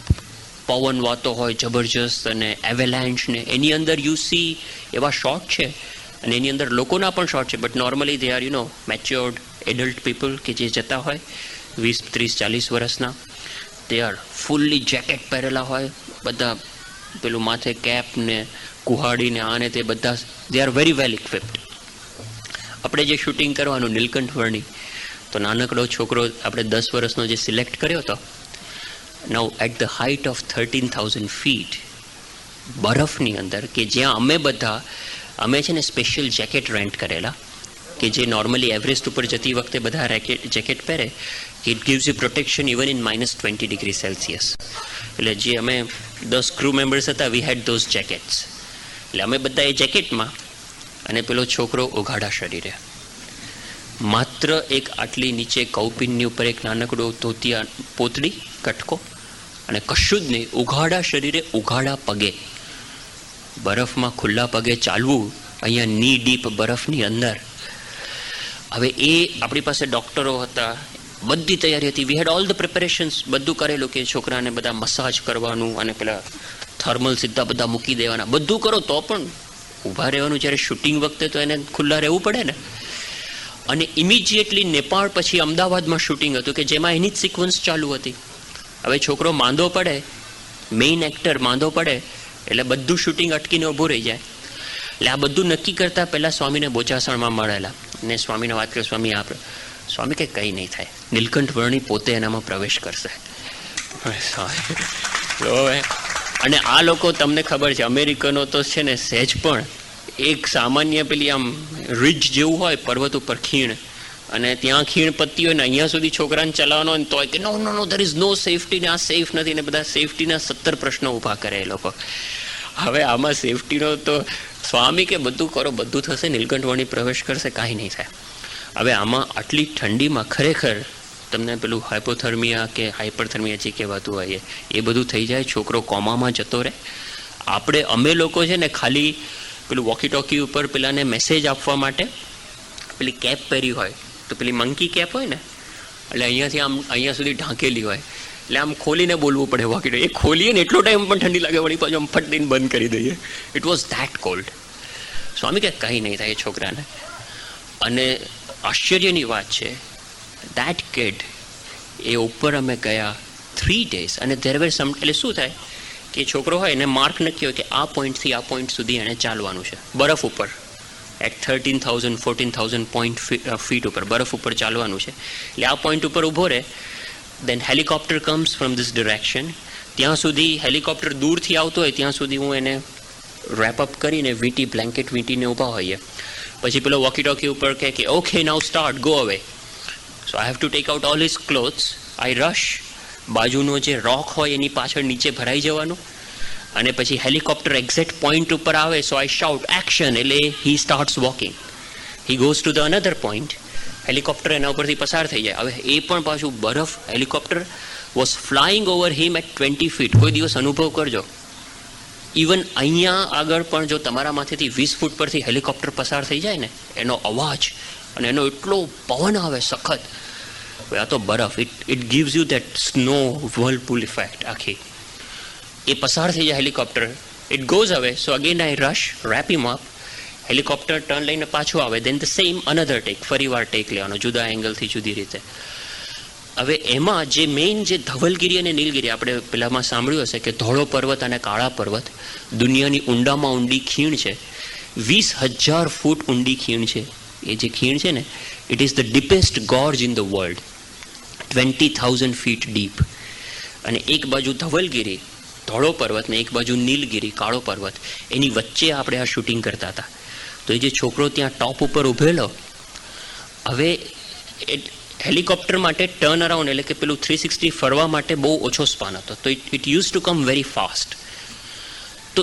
પવન વાતો હોય જબરજસ્ત અને એવેલેન્ચ ને એની અંદર યુ સી એવા શોટ છે અને એની અંદર લોકોના પણ શોટ છે, but normally they are matured adult people કે જે જતા હોય 20, 30, 40 વર્ષના. તે આર ફૂલ્લી જેકેટ પહેરેલા હોય, બધા પેલું માથે કેપ ને કુહાડીને આને તે બધા, they are very well equipped. આપણે જે શૂટિંગ કરવાનું નીલકંઠ વર્ણી, તો નાનકડો છોકરો આપણે 10 વર્ષનો જે સિલેક્ટ કર્યો હતો, now at the height of 13,000 feet બરફની અંદર, કે જ્યાં અમે છે ને સ્પેશિયલ જેકેટ રેન્ટ કરેલા, કે જે નોર્મલી એવરેસ્ટ ઉપર જતી વખતે બધા જેકેટ પહેરે, it gives you protection even in -20°C. એટલે જે અમે 10 ક્રૂ મેમ્બર્સ હતા, વી હેડ ધોઝ જેકેટ્સ. એટલે અમે બધા એ જેકેટમાં, અને પેલો છોકરો ઉઘાડા શરીરે, માત્ર એક આટલી નીચે કૌપિનની ઉપર એક નાનકડો ધોતિયા પોતડી કટકો, અને કશું જ નહીં, ઉઘાડા શરીરે ઉઘાડા પગે બરફમાં ખુલ્લા પગે ચાલવું, અહીંયા ની ડીપ બરફની અંદર. હવે એ આપણી પાસે ડૉક્ટરો હતા, બધી તૈયારી હતી, વી હેડ ઓલ ધ પ્રિપેરેશન્સ, બધું કરેલું કે છોકરાને બધા મસાજ કરવાનું અને પેલા થર્મલ સીધા બધા મૂકી દેવાના, બધું કરો, તો પણ ઊભા રહેવાનું જ્યારે શૂટિંગ વખતે તો એને ખુલ્લા રહેવું પડે ને. અને ઇમિજિએટલી નેપાળ પછી અમદાવાદમાં શૂટિંગ હતું, કે જેમાં એની જ સિક્વન્સ ચાલુ હતી. હવે છોકરો માંદો પડે, મેઇન એક્ટર માંદો પડે, એટલે બધું શૂટિંગ અટકીને ઊભું રહી જાય. એટલે આ બધું નક્કી કરતાં પહેલાં સ્વામીને બોચાસણમાં મળેલા, ને સ્વામીને વાત કરી, સ્વામી કે કંઈ નહીં થાય, નીલકંઠ વર્ણી પોતે એનામાં પ્રવેશ કરશે. અને આ લોકો, તમને ખબર છે, અમેરિકનો તો છે ને સહેજ પણ એક સામાન્ય પેલી આમ રિજ જેવું હોય પર્વત ઉપર ખીણ, અને ત્યાં ખીણ પત્તી હોય ને અહીંયા સુધી છોકરાને ચલાવવાનો હોય તો કે no there is no safety, ને આ સેફ નથી, ને બધા સેફટીના 17 પ્રશ્નો ઊભા કરે એ લોકો. હવે આમાં સેફટીનો તો સ્વામી કે બધું કરો, બધું થશે, નીલકંઠ વર્ણી પ્રવેશ કરશે, કાંઈ નહીં થાય. હવે આમાં આટલી ઠંડીમાં ખરેખર તમને પેલું હાઇપોથર્મિયા કે હાઇપરથર્મિયા જે કહેવાતું હોય એ બધું થઈ જાય, છોકરો કોમામાં જતો રહે. અમે લોકો છે ને ખાલી પેલું વોકી ટોકી ઉપર પેલાને મેસેજ આપવા માટે પેલી કેપ પહેરી હોય, તો પેલી મંકી કેપ હોય ને, એટલે અહીંયાથી આમ અહીંયા સુધી ઢાંકેલી હોય, એટલે આમ ખોલીને બોલવું પડે વોકી ટોકી. એ ખોલીએ ને એટલો ટાઈમ પણ ઠંડી લાગે, વળી પાછું આમ ફટ દઈને બંધ કરી દઈએ. It was that cold. Swami કે કંઈ નહીં થાય છોકરાને. અને આશ્ચર્યની વાત છે, દેટ કિડ, એ ઉપર અમે ગયા 3 days, અને ધેર વેર સમ, એટલે શું થાય કે છોકરો હોય એને માર્ક નક્કી હોય કે આ પોઈન્ટથી આ પોઈન્ટ સુધી એણે ચાલવાનું છે બરફ ઉપર, એટ 13,000 14,000 ફીટ ઉપર બરફ ઉપર ચાલવાનું છે. એટલે આ પોઈન્ટ ઉપર ઊભો રહે, then helicopter comes from this direction. ત્યાં સુધી હેલિકોપ્ટર દૂરથી આવતો હોય ત્યાં સુધી હું એને રેપઅપ કરીને બ્લેન્કેટ વીંટીને ઊભા હોઈએ. પછી પેલો વોકી ટોકી ઉપર કહે કે ઓકે નાઉ સ્ટાર્ટ, ગો અવે. સો I have to take out all his clothes, I rush, બાજુનો જે રોક હોય એની પાછળ નીચે ભરાઈ જવાનું, અને પછી હેલિકોપ્ટર એક્ઝેક્ટ પોઈન્ટ ઉપર આવે, સો આઈ શાઉટ એક્શન, એટલે he starts walking, he goes to the another point, helicopter એના ઉપરથી પસાર થઈ જાય. હવે એ પણ પાછું બરફ, helicopter was flying over him at 20 feet. કોઈ દિવસ અનુભવ કરજો, ઇવન અહીંયા આગળ પણ જો તમારા માથેથી 20 ફૂટ પરથી હેલિકોપ્ટર પસાર થઈ જાય ને, એનો અવાજ અને એનો એટલો પવન આવે સખત, આ તો બરફ, it gives you that snow whirlpool effect આખી. એ પસાર થઈ જાય helicopter, it goes away, so again I rush, wrap him up, helicopter turn લઈને પાછું આવે, then the same another take, ફરી વાર ટેક લેવાનો, જુદા એંગલથી જુદી રીતે. હવે એમાં જે મેઇન જે ધવલગીરી અને નીલગીરી, આપણે પેલામાં સાંભળ્યું હશે કે ધોળો પર્વત અને કાળા પર્વત દુનિયાની ઊંડામાં ઊંડી ખીણ છે, 20,000 ફૂટ ઊંડી ખીણ છે. એ જે ખીણ છે ને, it is the deepest gorge in the world, 20,000 feet deep. અને એક બાજુ ધવલગીરી ધોળો પર્વત ને એક બાજુ નીલગીરી કાળો પર્વત, એની વચ્ચે આપણે આ શૂટિંગ કરતા હતા. તો એ જે છોકરો ત્યાં ટોપ ઉપર ઊભેલો, હવે હેલિકોપ્ટર માટે ટર્ન અરાઉન્ડ, એટલે કે પેલું 360 ફરવા માટે બહુ ઓછો સ્પાન હતો, તો it use to come very fast. તો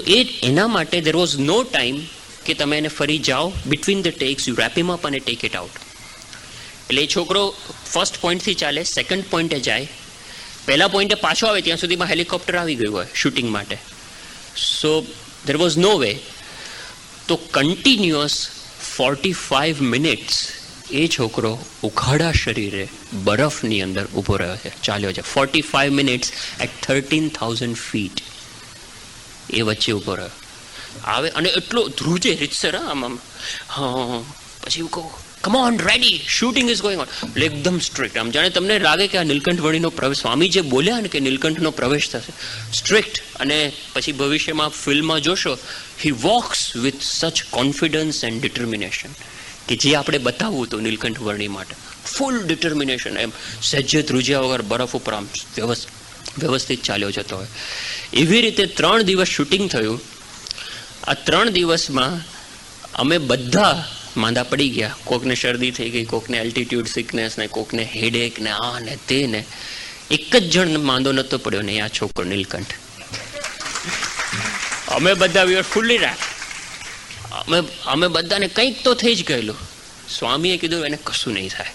એના માટે દેર વોઝ નો ટાઈમ કે તમે એને ફરી જાઓ, between the takes you wrap him up અને ટેક ઇટ આઉટ. એટલે એ છોકરો ફર્સ્ટ પોઈન્ટથી ચાલે, સેકન્ડ પોઈન્ટે જાય, પહેલા પોઈન્ટે પાછો આવે ત્યાં સુધીમાં હેલિકોપ્ટર આવી ગયું હોય શૂટિંગ માટે. સો દેર વોઝ નો વે. તો કન્ટિન્યુઅસ 45 minutes એ છોકરો ઉઘાડા શરીરે બરફની અંદર ઊભો રહ્યો છે, ચાલ્યો છે 45 minutes એટ 13,000 feet. એ વચ્ચે ઊભો રહ્યો આવે, અને એટલો ધ્રુજે રીતસર, આમ હા, પછી કહું come on ready, shooting is going on. એટલે એકદમ સ્ટ્રિક્ટ, આમ જાણે તમને લાગે કે આ નીલકંઠ વર્ણીનો પ્રવેશ, સ્વામી જે બોલ્યા ને કે નીલકંઠનો પ્રવેશ થશે, સ્ટ્રિક્ટ. અને પછી ભવિષ્યમાં ફિલ્મમાં જોશો, he walks with such confidence and determination, કે જે આપણે બતાવવું હતું નીલકંઠ વર્ણી માટે, ફૂલ ડિટર્મિનેશન, એમ સહેજે ધ્રુજ્યા વગર બરફ ઉપર આમ વ્યવસ્થિત ચાલ્યો જતો હોય. એવી રીતે 3 દિવસ શૂટિંગ થયું. આ 3 દિવસમાં અમે બધા માંદા પડી ગયા. કોકને શરદી થઈ ગઈ, કોકને એલ્ટિટ્યુડ સિકનેસ ને કોકને હેડેક ને આ ને તે ને. એક જ જણ માંદો નહોતો પડ્યો ને, આ છોકરો નીલકંઠ. અમે બધા વી આર ફુલ્લી રેપ. અમે બધાને કંઈક તો થઈ જ ગયેલું. સ્વામીએ કીધું એને કશું નહીં થાય.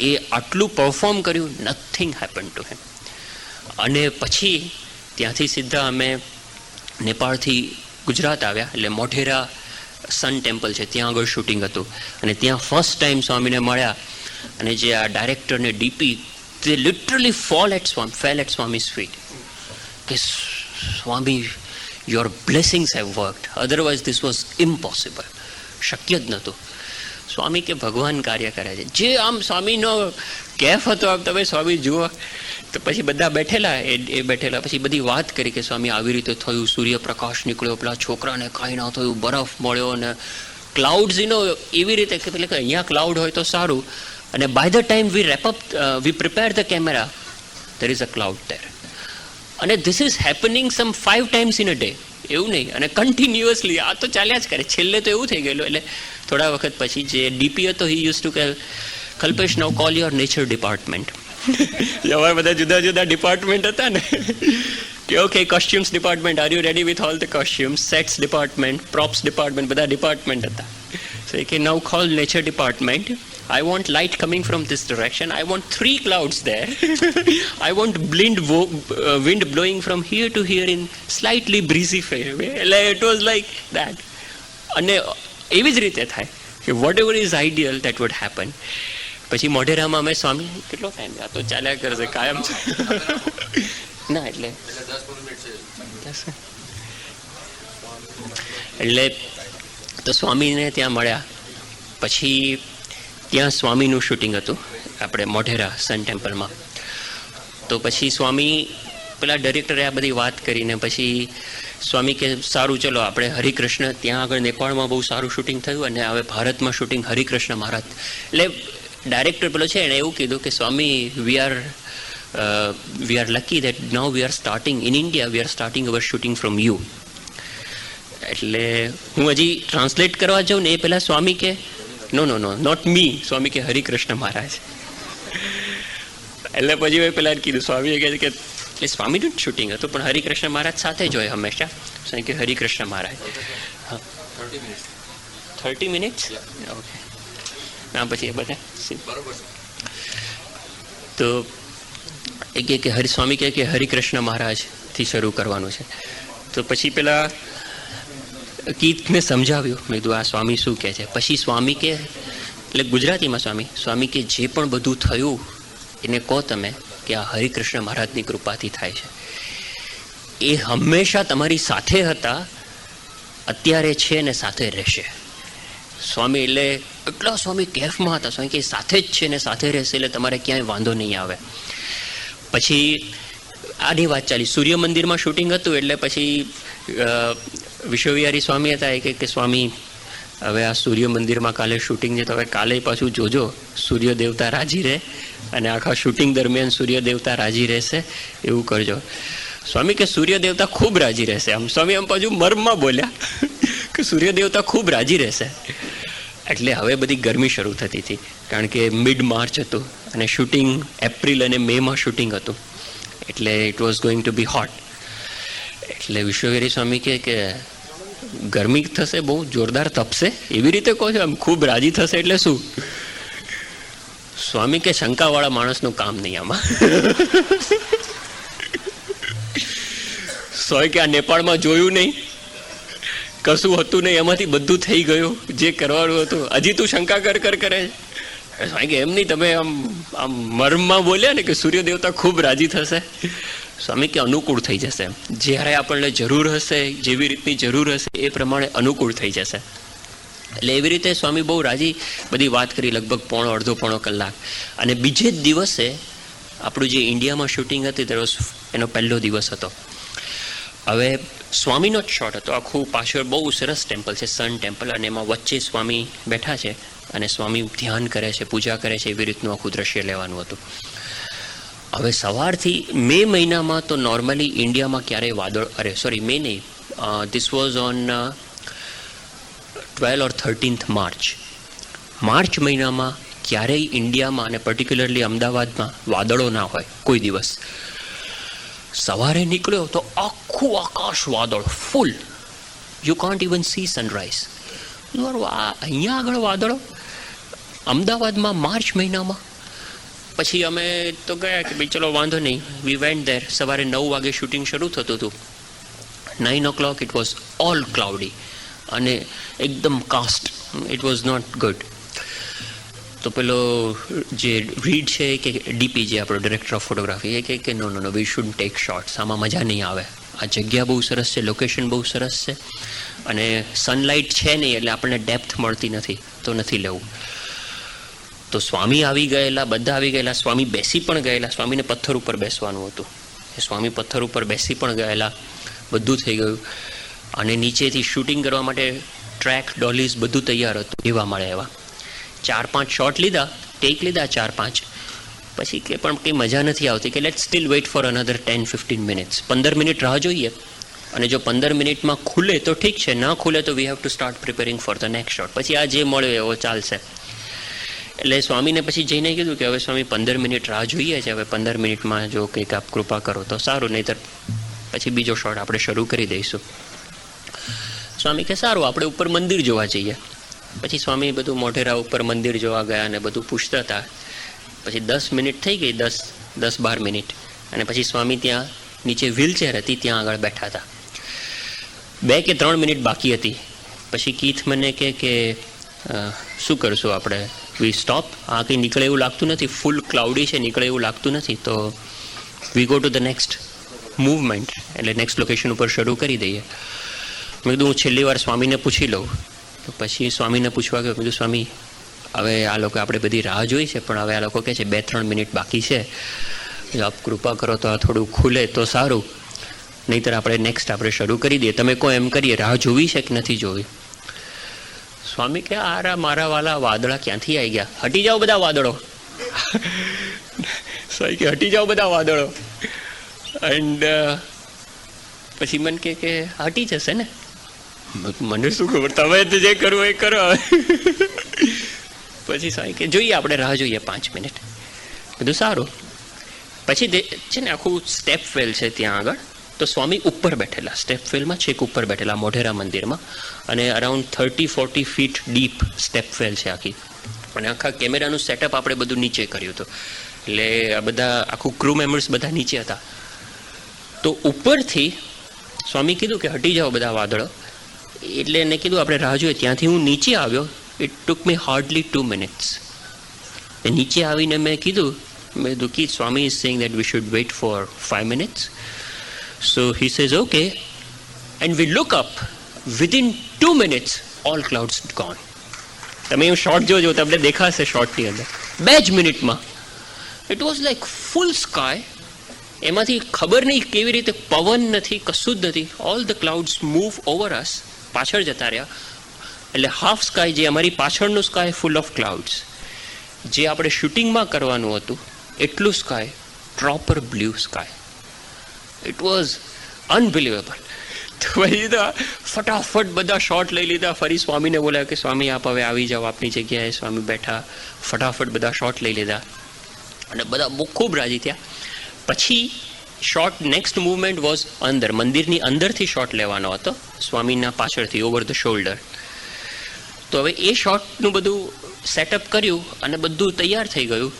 એ આટલું પરફોર્મ કર્યું, નથિંગ હેપન ટુ હિમ. અને પછી ત્યાંથી સીધા અમે નેપાળથી ગુજરાત આવ્યા. એટલે મોઢેરા સન ટેમ્પલ છે, ત્યાં આગળ શૂટિંગ હતું. અને ત્યાં ફર્સ્ટ ટાઈમ સ્વામીને મળ્યા. અને જે આ ડાયરેક્ટર ને DP, they literally fell at Swami's feet. કે સ્વામી, your blessings have worked, otherwise this was impossible. શક્ય જ નહોતું. સ્વામી કે ભગવાન કાર્ય કરે છે. જે આમ સ્વામીનો કેફ હતો, આમ તમે સ્વામી જુઓ તો પછી બધા બેઠેલા, એ બેઠેલા પછી બધી વાત કરી કે સ્વામી આવી રીતે થયું, સૂર્યપ્રકાશ નીકળ્યો, પેલા છોકરાને કાંઈ ના થયું, બરફ મળ્યો અને ક્લાઉડ્સ એવી રીતે કે પેલે કે અહીંયા ક્લાઉડ હોય તો સારું. અને by the time we prepare the camera, there is a cloud there. અને this is happening some 5 times in a day. એવું નહીં, અને કન્ટિન્યુઅસલી આ તો ચાલ્યા જ કરે. છેલ્લે તો એવું થઈ ગયેલું. એટલે થોડા વખત પછી જે ડીપી હતો, હી યુઝ ટુ કે Kalpesh, now call your nature department. અમારા બધા જુદા જુદા ડિપાર્ટમેન્ટ હતા ને, કે okay costumes department, are you ready with all the costumes, sets department, props department, બધા ડિપાર્ટમેન્ટ હતા. સો કે now call nature department. I want light coming from this direction. I want 3 clouds there. I want wind blowing from here to here in slightly breezy way. It was like that. અને એવી જ રીતે થાય કે whatever is ideal, that would happen. પછી મોઢેરામાં અમે સ્વામી કેટલો time, આ તો ચાલ્યા કરશે કાયમ છે ના. એટલે તો સ્વામીને ત્યાં મળ્યા. પછી ત્યાં સ્વામીનું શૂટિંગ હતું આપણે મોઢેરા સન ટેમ્પલમાં. તો પછી સ્વામી પેલા ડાયરેક્ટરે આ બધી વાત કરીને પછી સ્વામી કે સારું ચલો આપણે હરિકૃષ્ણ, ત્યાં આગળ નેપાળમાં બહુ સારું શૂટિંગ થયું અને હવે ભારતમાં શૂટિંગ હરિકૃષ્ણ મહારાજ. એટલે ડાયરેક્ટર પેલો છે એણે એવું કીધું કે Swami, we are lucky that now we are starting in India, we are starting our shooting from you. એટલે હું હજી ટ્રાન્સલેટ કરવા જાઉં ને એ પહેલાં સ્વામી કે નો નોટ મી. સ્વામી કે હરિકૃષ્ણ મહારાજ. એટલે પછી મેં પેલા કીધું, સ્વામીએ કહે કે એટલે સ્વામીનું જ શૂટિંગ હતું પણ હરિકૃષ્ણ મહારાજ સાથે જ હોય હંમેશા. સ્વામી કે હરિકૃષ્ણ મહારાજ. 30 minutes? ઓકે. ના પછી એ બધા તો એ કે સ્વામી કહે કે હરિકૃષ્ણ મહારાજથી શરૂ કરવાનું છે. તો પછી પેલા કીર્તને સમજાવ્યું. મેં કીધું આ સ્વામી શું કહે છે. પછી સ્વામી કે, એટલે ગુજરાતીમાં સ્વામી કે જે પણ બધું થયું એને કહો તમે કે આ હરિકૃષ્ણ મહારાજની કૃપાથી થાય છે. એ હંમેશા તમારી સાથે હતા, અત્યારે છે ને સાથે રહેશે. સ્વામી એટલે એટલા સ્વામી કેફમાં હતા. સ્વામી કે સાથે જ છે ને સાથે રહેશે, એટલે તમારે ક્યાંય વાંધો નહીં આવે. પછી આની વાત ચાલી. સૂર્ય મંદિરમાં શૂટિંગ હતું એટલે પછી વિશ્વવિહારી સ્વામી હતા. એ કે સ્વામી હવે આ સૂર્ય મંદિરમાં કાલે શૂટિંગ છે, તો હવે કાલે પાછું જોજો સૂર્ય દેવતા રાજી રહે અને આખા શૂટિંગ દરમિયાન સૂર્ય દેવતા રાજી રહેશે એવું કરજો. સ્વામી કે સૂર્ય દેવતા ખૂબ રાજી રહેશે. આમ સ્વામી આમ પાછું મર્મમાં બોલ્યા કે સૂર્ય દેવતા ખૂબ રાજી રહેશે. એટલે હવે બધી ગરમી શરૂ થતી હતી, કારણ કે મિડ માર્ચ હતું અને શૂટિંગ એપ્રિલ અને મેમાં શૂટિંગ હતું. એટલે it was going to be hot. એટલે વિશ્વવિહારી સ્વામી કે ગરમી થશે, બહુ જોરદાર તપશે, એવી રીતે કહો છો, આમ ખૂબ રાજી થશે એટલે શું? સ્વામી કે શંકાવાળા માણસનું કામ નહીં આમાં. સોય કે આ નેપાળમાં જોયું નહીં, કશું હતું નહીં, એમાંથી બધું થઈ ગયું જે કરવાનું હતું, હજી તું શંકા કરે છે. સ્વામી કે એમ નહીં, તમે આમ મર્મમાં બોલ્યા ને કે સૂર્ય દેવતા ખૂબ રાજી થશે. સ્વામી કે અનુકૂળ થઈ જશે, જ્યારે આપણને જરૂર હશે, જેવી રીતની જરૂર હશે એ પ્રમાણે અનુકૂળ થઈ જશે. એટલે એવી રીતે સ્વામી બહુ રાજી બધી વાત કરી, લગભગ અડધો કલાક. અને બીજે જ દિવસે આપણું જે ઇન્ડિયામાં શૂટિંગ હતી તે એનો પહેલો દિવસ હતો. હવે સ્વામીનો જ શોટ હતો આખું. પાછળ બહુ સરસ ટેમ્પલ છે, સન ટેમ્પલ, અને એમાં વચ્ચે સ્વામી બેઠા છે અને સ્વામી ધ્યાન કરે છે, પૂજા કરે છે, એવી રીતનું આખું દ્રશ્ય લેવાનું હતું. હવે સવારથી મે મહિનામાં તો નોર્મલી ઇન્ડિયામાં ક્યારેય વાદળ મે નહીં, this was on 12 or 13th March મહિનામાં ક્યારેય ઇન્ડિયામાં અને પર્ટિક્યુલરલી અમદાવાદમાં વાદળો ના હોય કોઈ દિવસ. સવારે નીકળ્યો તો આખું આકાશ વાદળ full, you can't even see sunrise. અહીંયા આગળ વાદળો અમદાવાદમાં માર્ચ મહિનામાં. પછી અમે તો ગયા કે ભાઈ ચલો વાંધો નહીં, વી વેન્ટ ધેર. સવારે 9 વાગે શૂટિંગ શરૂ થતું હતું. 9 o'clock it was all cloudy અને એકદમ cast. It was not good. તો પેલો જે રીડ છે કે ડીપી જે આપણો ડિરેક્ટર ઓફ ફોટોગ્રાફી, એ કે નો વી શુડ ટેક શોર્ટ્સ, આમાં મજા નહીં આવે. આ જગ્યા બહુ સરસ છે, લોકેશન બહુ સરસ છે અને સનલાઇટ છે નહીં એટલે આપણને ડેપ્થ મળતી નથી, તો નથી લેવું. તો સ્વામી આવી ગયેલા, બધા આવી ગયેલા, સ્વામી બેસી પણ ગયેલા. સ્વામીને પથ્થર ઉપર બેસવાનું હતું, સ્વામી પથ્થર ઉપર બેસી પણ ગયેલા. બધું થઈ ગયું અને નીચેથી શૂટિંગ કરવા માટે ટ્રેક, ડોલીઝ બધું તૈયાર હતું. એવા મળે એવા 4-5 શોટ લીધા, ટેક લીધા 4-5. પછી કે પણ કંઈ મજા નથી આવતી, કે let still wait for another 10-15 minutes. 15 minute રાહ જોઈએ અને જો 15 મિનિટમાં ખુલે તો ઠીક છે, ના ખુલે તો we have to start preparing for the next shot. પછી આ જે મળ્યો એવો ચાલશે. એટલે સ્વામીને પછી જઈને કીધું કે હવે સ્વામી 15 મિનિટ રાહ જોઈએ છે, હવે 15 મિનિટમાં જો કંઈક આપ કૃપા કરો તો સારું, નહીંતર પછી બીજો શોટ આપણે શરૂ કરી દઈશું. સ્વામી કે સારું, આપણે ઉપર મંદિર જોવા જઈએ. પછી સ્વામી બધું મોઢેરા ઉપર મંદિર જોવા ગયા અને બધું પૂછતા હતા. પછી 10 મિનિટ થઈ ગઈ, 10-12 મિનિટ, અને પછી સ્વામી ત્યાં નીચે વ્હીલચેર હતી ત્યાં આગળ બેઠા હતા. 2 કે 3 મિનિટ બાકી હતી. પછી કીથ મને કે શું કરશું આપણે, વી સ્ટોપ, આ કંઈ નીકળે એવું લાગતું નથી, ફૂલ ક્લાઉડી છે, નીકળે એવું લાગતું નથી, તો we go to the next movement, એટલે નેક્સ્ટ લોકેશન ઉપર શરૂ કરી દઈએ. મેં કીધું હું છેલ્લી વાર સ્વામીને પૂછી લઉં. તો પછી સ્વામીને પૂછવા ગયો. કીધું સ્વામી હવે આ લોકો આપણે બધી રાહ જોઈ છે, પણ હવે આ લોકો કહે છે 2-3 મિનિટ બાકી છે, જો આપ કૃપા કરો તો આ થોડું ખુલે તો સારું, નહીંતર આપણે નેક્સ્ટ આપણે શરૂ કરી દઈએ. તમે કહો એમ કરીએ, રાહ જોવી છે કે નથી જોવી? સ્વામી કે આ મારા વાલા વાદળા ક્યાંથી આવી ગયા, હટી જાઓ બધા વાદળો. સ્વામી કે હટી જાઓ બધા વાદળો. એન્ડ પછી મને કે હટી જશે ને. મને શું ખબર, તમે જે કરવું એ કરો. પછી સ્વામી કે જોઈએ, આપણે રાહ જોઈએ 5 મિનિટ. બધું સારું. પછી છે ને આખું સ્ટેપ વેલ છે ત્યાં આગળ, તો સ્વામી ઉપર બેઠેલા, સ્ટેપ વેલમાં છેક ઉપર બેઠેલા મોઢેરા મંદિરમાં, અને around 30-40 fit deep step well છે આખી. અને આખા કેમેરાનું સેટઅપ આપણે બધું નીચે કર્યું હતું, એટલે આ બધા આખું ક્રૂ મેમ્બર્સ બધા નીચે હતા. તો ઉપરથી સ્વામી કીધું કે હટી જાઓ બધા વાદળો. એટલે એને કીધું આપણે રાહ જોઈએ. ત્યાંથી હું નીચે આવ્યો. It took me hardly 2 minutes. નીચે આવીને મેં કીધું કે Swami is saying that we should wait for 5 minutes. So he says okay, and we look up, within 2 minutes all clouds gone. તમે એવું શોર્ટ જોજો, તમને દેખાશે શોર્ટની અંદર 2 જ મિનિટમાં it was like full sky. એમાંથી ખબર નહીં કેવી રીતે, પવન નથી, કશું જ નથી. All the clouds move over us, પાછળ જતા રહ્યા. એટલે હાફ સ્કાય, જે અમારી પાછળનું સ્કાય ફૂલ ઓફ ક્લાઉડ્સ, જે આપણે શૂટિંગમાં કરવાનું હતું એટલું sky, proper blue sky. It was unbelievable. તો પછી તો ફટાફટ બધા શોટ લઈ લીધા. ફરી સ્વામીને બોલાવ્યા કે સ્વામી આપ હવે આવી જાઓ આપની જગ્યાએ. સ્વામી બેઠા, ફટાફટ બધા શોટ લઈ લીધા અને બધા ખૂબ રાજી થયા. પછી શોટ, નેક્સ્ટ મૂવમેન્ટ વોઝ અંદર, મંદિરની અંદરથી શોટ લેવાનો હતો, સ્વામીના પાછળથી, ઓવર ધ શોલ્ડર. તો હવે એ શોટનું બધું સેટઅપ કર્યું અને બધું તૈયાર થઈ ગયું.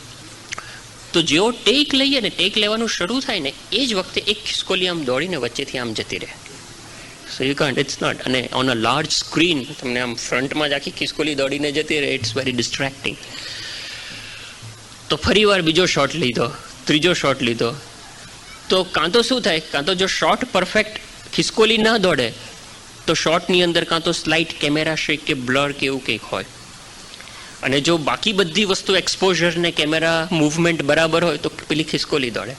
તો જેવો ટેક લઈએ ને, ટેક લેવાનું શરૂ થાય ને, એ જ વખતે એક ખિસકોલી આમ દોડીને વચ્ચેથી આમ જતી રહે. So you can't, it's not. અને ઓન અ લાર્જ સ્ક્રીન તમને આમ ફ્રન્ટમાં જ આખી ખિસકોલી દોડીને જતી રહે. It's very distracting. તો ફરી વાર બીજો શોટ લીધો, ત્રીજો શોટ લીધો. તો કાં તો શું થાય, કાં તો જો શોટ પરફેક્ટ ખિસકોલી ના દોડે તો શોટની અંદર કાં તો સ્લાઇટ કેમેરા શેક કે બ્લર કે એવું કંઈક હોય, અને જો બાકી બધી વસ્તુ એક્સપોઝર ને કેમેરા મૂવમેન્ટ બરાબર હોય તો પેલી ખિસકોલી દોડે.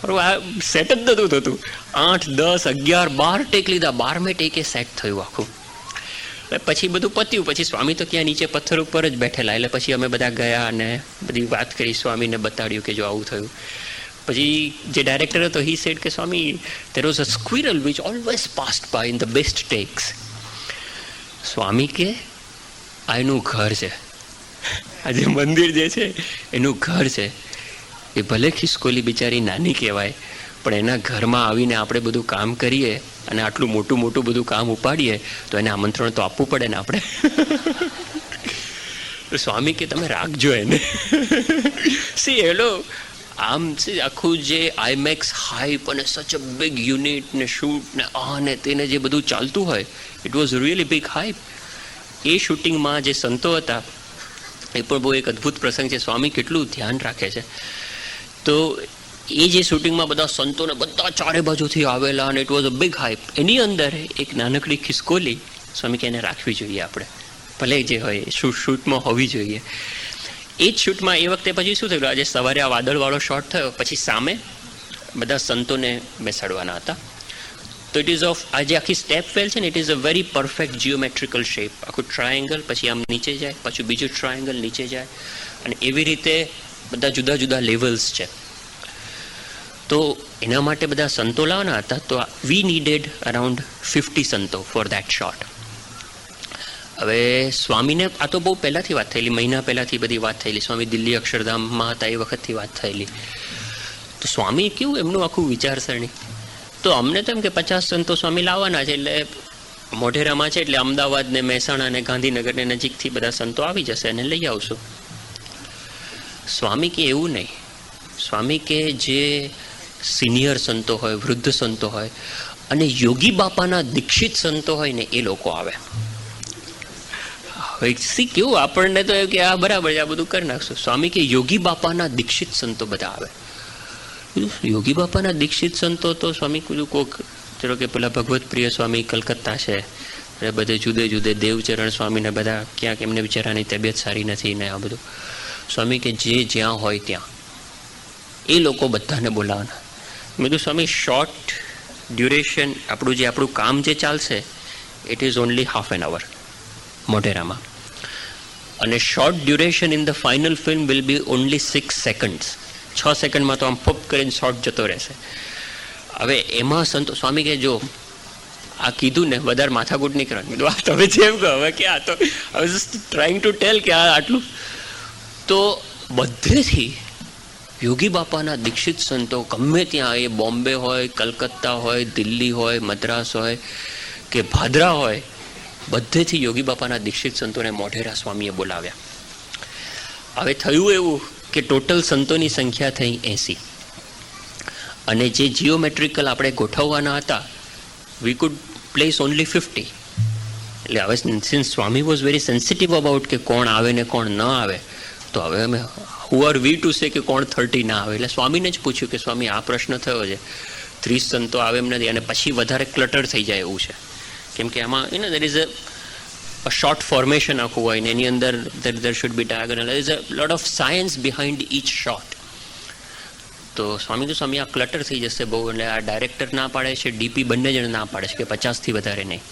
બરાબર, આ સેટ જ નહોતું થતું. 8, 10, 11, 12 ટેક લીધા. 12મે ટેકે સેટ થયું આખું. પછી બધું પત્યું. પછી સ્વામી તો ત્યાં નીચે પથ્થર ઉપર જ બેઠેલા. એટલે પછી અમે બધા ગયા અને બધી વાત કરી, સ્વામીને બતાડ્યું કે જો આવું થયું. પછી જે ડાયરેક્ટર હતો હી સેડ કે સ્વામી there was a squirrel which always passed by in the best takes. સ્વામી કે આ એનું ઘર છે, આ જે મંદિર જે છે એનું ઘર છે. એ ભલે ખિસકોલી બિચારી નાની કહેવાય, પણ એના ઘરમાં આવીને આપણે બધું કામ કરીએ અને આટલું મોટું મોટું બધું કામ ઉપાડીએ તો એને આમંત્રણ તો આપવું પડે ને આપણે. સ્વામી કે તમે રાખજો એને. સી હેલો, આમ આખું જે આઈમેક્સ હાઈપ અને સચ અ બિગ યુનિટ ને શૂટ ને આ ને તેને જે બધું ચાલતું હોય, it was really big hype. એ શૂટિંગમાં જે સંતો હતા એ પણ બહુ એક અદ્ભુત પ્રસંગ છે. સ્વામી કેટલું ધ્યાન રાખે છે. તો એ જે શૂટિંગમાં બધા સંતોને બધા ચારે બાજુથી આવેલા અને it was a big hype. એની અંદર એક નાનકડી ખિસકોલી, સ્વામી કે એને રાખવી જોઈએ આપણે, ભલે જે હોય શૂટમાં હોવી જોઈએ. એ જ શૂટમાં એ વખતે પછી શું થયું, આજે સવારે આ વાદળવાળો શોટ થયો, પછી સામે બધા સંતોને બેસાડવાના હતા. તો ઇટ ઇઝ ઓફ આ જે આખી સ્ટેપ વેલ છે ને, it is a very perfect geometrical shape. આખું ટ્રાયેંગલ, પછી આમ નીચે જાય, પાછું બીજું ટ્રાયેંગલ નીચે જાય, અને એવી રીતે બધા જુદા જુદા લેવલ્સ છે. તો એના માટે બધા સંતો લાવવાના હતા. તો વી નીડેડ અરાઉન્ડ 50 સંતો ફોર દેટ શોટ. હવે સ્વામીને આ તો બહુ પહેલાંથી વાત થયેલી, મહિના પહેલાંથી બધી વાત થયેલી. સ્વામી દિલ્હી અક્ષરધામમાં હતા એ વખતથી વાત થયેલી. તો સ્વામી કેવું એમનું આખું વિચારસરણી. તો અમને તો એમ કે 50 સંતો સ્વામી લાવવાના છે, એટલે મોઢેરામાં છે એટલે અમદાવાદ ને મહેસાણા ને ગાંધીનગર ને નજીકથી બધા સંતો આવી જશે અને લઈ આવશું. સ્વામી કે એવું નહીં. સ્વામી કે જે સિનિયર સંતો હોય, વૃદ્ધ સંતો હોય અને યોગી બાપાના દીક્ષિત સંતો હોય ને એ લોકો આવે. કેવું આપણને તો કે આ બરાબર છે, આ બધું કરી નાખશું. સ્વામી કે યોગી બાપાના દીક્ષિત સંતો બધા આવે. યોગી બાપાના દીક્ષિત સંતો તો સ્વામી કીધું કોક, ચલો કે પેલા ભગવત પ્રિય સ્વામી કલકત્તા છે, બધે જુદે જુદે દેવચરણ સ્વામીને બધા ક્યાંક એમને બિચારાની તબિયત સારી નથી ને આ બધું. સ્વામી કે જે જ્યાં હોય ત્યાં એ લોકો બધાને બોલાવવાના. મેં કીધું સ્વામી શોર્ટ ડ્યુરેશન આપણું કામ જે ચાલશે it is only half an hour મોઢેરામાં, અને short duration in the final film will be only 6 seconds. 6 સેકન્ડમાં તો આમ પોપ કરીને શોર્ટ જતો રહેશે. હવે એમાં સંતો સ્વામી કે જો આ કીધું ને વધારે માથાકૂટ નહીં કરવાનું. કીધું આ તમે જેમ કહો, હવે કે આ તો હવે જસ્ટ ટ્રાઇંગ ટુ ટેલ કે આ આટલું. તો બધેથી યોગી બાપાના દીક્ષિત સંતો ગમે ત્યાં, એ બોમ્બે હોય, કલકત્તા હોય, દિલ્હી હોય, મદ્રાસ હોય કે ભાદરા હોય, બધેથી યોગી બાપાના દીક્ષિત સંતોને મોઢેરા સ્વામીએ બોલાવ્યા. હવે થયું એવું કે ટોટલ સંતોની સંખ્યા થઈ 80, અને જે જીઓમેટ્રિકલ આપણે ગોઠવવાના હતા વી કુડ પ્લેસ ઓનલી 50. એટલે હવે since Swami was very sensitive about કે કોણ આવે ને કોણ ન આવે, તો હવે અમે who are V to say કે કોણ 30 ના આવે. એટલે સ્વામીને જ પૂછ્યું કે સ્વામી આ પ્રશ્ન થયો છે, 30 સંતો આવે એમ નથી, અને પછી વધારે ક્લટર થઈ જાય એવું છે, કેમ કે આમાં there is a short formation આખું હોય ને એની અંદર there should be diagonal, there is a lot of science behind each shot. તો સ્વામી આ ક્લટર થઈ જશે બહુ, એટલે આ ડાયરેક્ટર ના પાડે છે, ડીપી બંને જણ ના પાડે છે કે 50થી વધારે નહીં.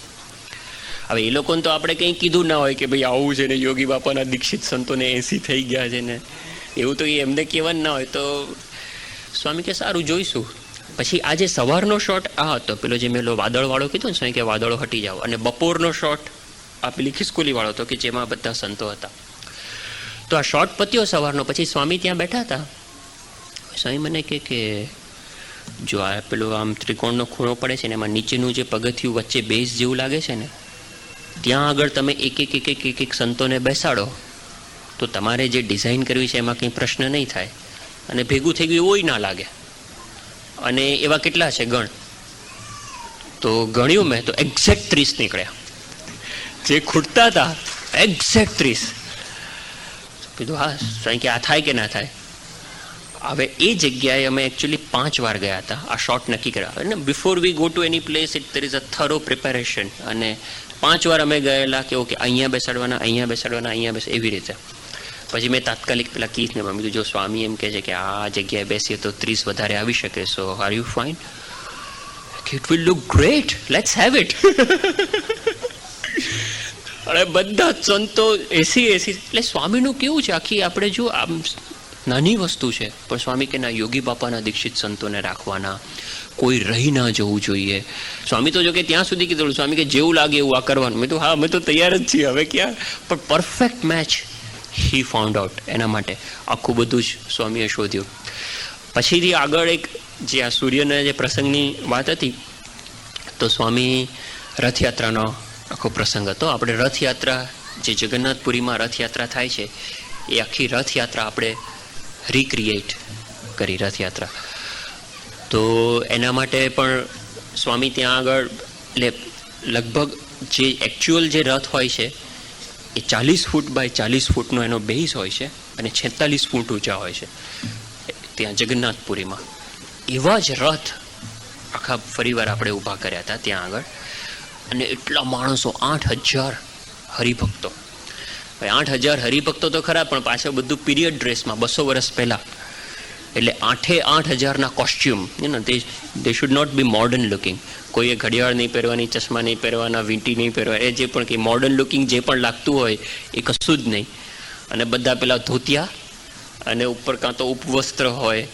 હવે એ લોકોને તો આપણે કંઈ કીધું ના હોય કે ભાઈ આવું છે ને યોગી બાપાના દીક્ષિત સંતોને 80 થઈ ગયા છે ને એવું, તો એ એમને કહેવાનું ના હોય. તો સ્વામી કે સારું જોઈશું. પછી આજે સવારનો શોટ આ હતો, પેલો જે મેં વાદળવાળો કીધું ને સ્વામી કે વાદળો હટી જાઓ, અને બપોરનો શોટ આ પેલી ખિસકોલીવાળો હતો કે જેમાં બધા સંતો હતા. તો આ શોટ પત્યો સવારનો. પછી સ્વામી ત્યાં બેઠા હતા. સ્વામી મને કે જો આ પેલો આમ ત્રિકોણનો ખૂણો પડે છે ને એમાં નીચેનું જે પગથિયું વચ્ચે બેઝ જેવું લાગે છે ને, ત્યાં આગળ તમે એક સંતોને બેસાડો તો તમારે જે ડિઝાઇન કરવી છે એમાં કંઈ પ્રશ્ન નહીં થાય, અને ભેગું થઈ ગયું એવું ના લાગે. અને એવા કેટલા છે ગણ, તો ગણ્યું મેં તો એક્ઝેક્ટ 30 નીકળ્યા. જે ખૂટતા હતા એક્ઝેક્ટ 30. કીધું હા સ્વામી કે આ થાય કે ના થાય. હવે એ જગ્યાએ અમે એકચ્યુઅલી 5 વાર ગયા હતા આ શોટ નક્કી કર્યા. અને before we go to any place there is a થરો preparation. અને 5 વાર અમે ગયેલા કે ઓકે અહીંયા બેસાડવાના, અહીંયા બેસાડવાના, અહીંયા એવી રીતે. પછી મેં તાત્કાલિક પેલા કીધને કીધું જો સ્વામી એમ કહે છે કે આ જગ્યાએ બેસીએ તો 30 વધારે આવી શકે, so are you fine? It will look great, let's have it. અને બધા સંતો 80. એટલે સ્વામીનું કેવું છે, આખી આપણે જો આમ નાની વસ્તુ છે, પણ સ્વામી કે ના, યોગી બાપાના દીક્ષિત સંતોને રાખવાના, કોઈ રહી ના જવું જોઈએ. સ્વામી તો જો કે ત્યાં સુધી કીધું, સ્વામી કે જેવું લાગે એવું આ કરવાનું. મેં તો હા, અમે તો તૈયાર જ છીએ, હવે ક્યાં. પણ પરફેક્ટ મેચ હી ફાઉન્ડ આઉટ. એના માટે આખું બધું જ સ્વામીએ શોધ્યું. પછીથી આગળ એક જે આ સૂર્યના જે પ્રસંગની વાત હતી, તો સ્વામી રથયાત્રાનો આખો પ્રસંગ હતો. આપણે રથયાત્રા જે જગન્નાથપુરીમાં રથયાત્રા થાય છે, એ આખી રથયાત્રા આપણે રિક્રિએટ કરી રથયાત્રા. તો એના માટે પણ સ્વામી ત્યાં આગળ એટલે લગભગ જે એકચ્યુઅલ જે રથ હોય છે એ 40 ફૂટ બાય 40 ફૂટનો એનો બેઝ હોય છે અને 46 ફૂટ ઊંચા હોય છે ત્યાં જગન્નાથપુરીમાં. એવા જ રથ આખા ફરીવાર આપણે ઊભા કર્યા હતા ત્યાં આગળ. અને એટલા માણસો, 8,000 હરિભક્તો. ભાઈ 8,000 હરિભક્તો તો ખરા, પણ પાછળ બધું પીરિયડ ડ્રેસમાં 200 વર્ષ પહેલાં. એટલે 8,000ના costume, they should not be modern looking. કોઈએ ઘડિયાળ નહીં પહેરવાની, ચશ્મા નહીં પહેરવાના, વીંટી નહીં પહેરવા, એ જે પણ કંઈ મોડર્ન લુકિંગ જે પણ લાગતું હોય એ કશું જ નહીં. અને બધા પેલા ધોતિયા અને ઉપર કાં તો ઉપવસ્ત્ર હોય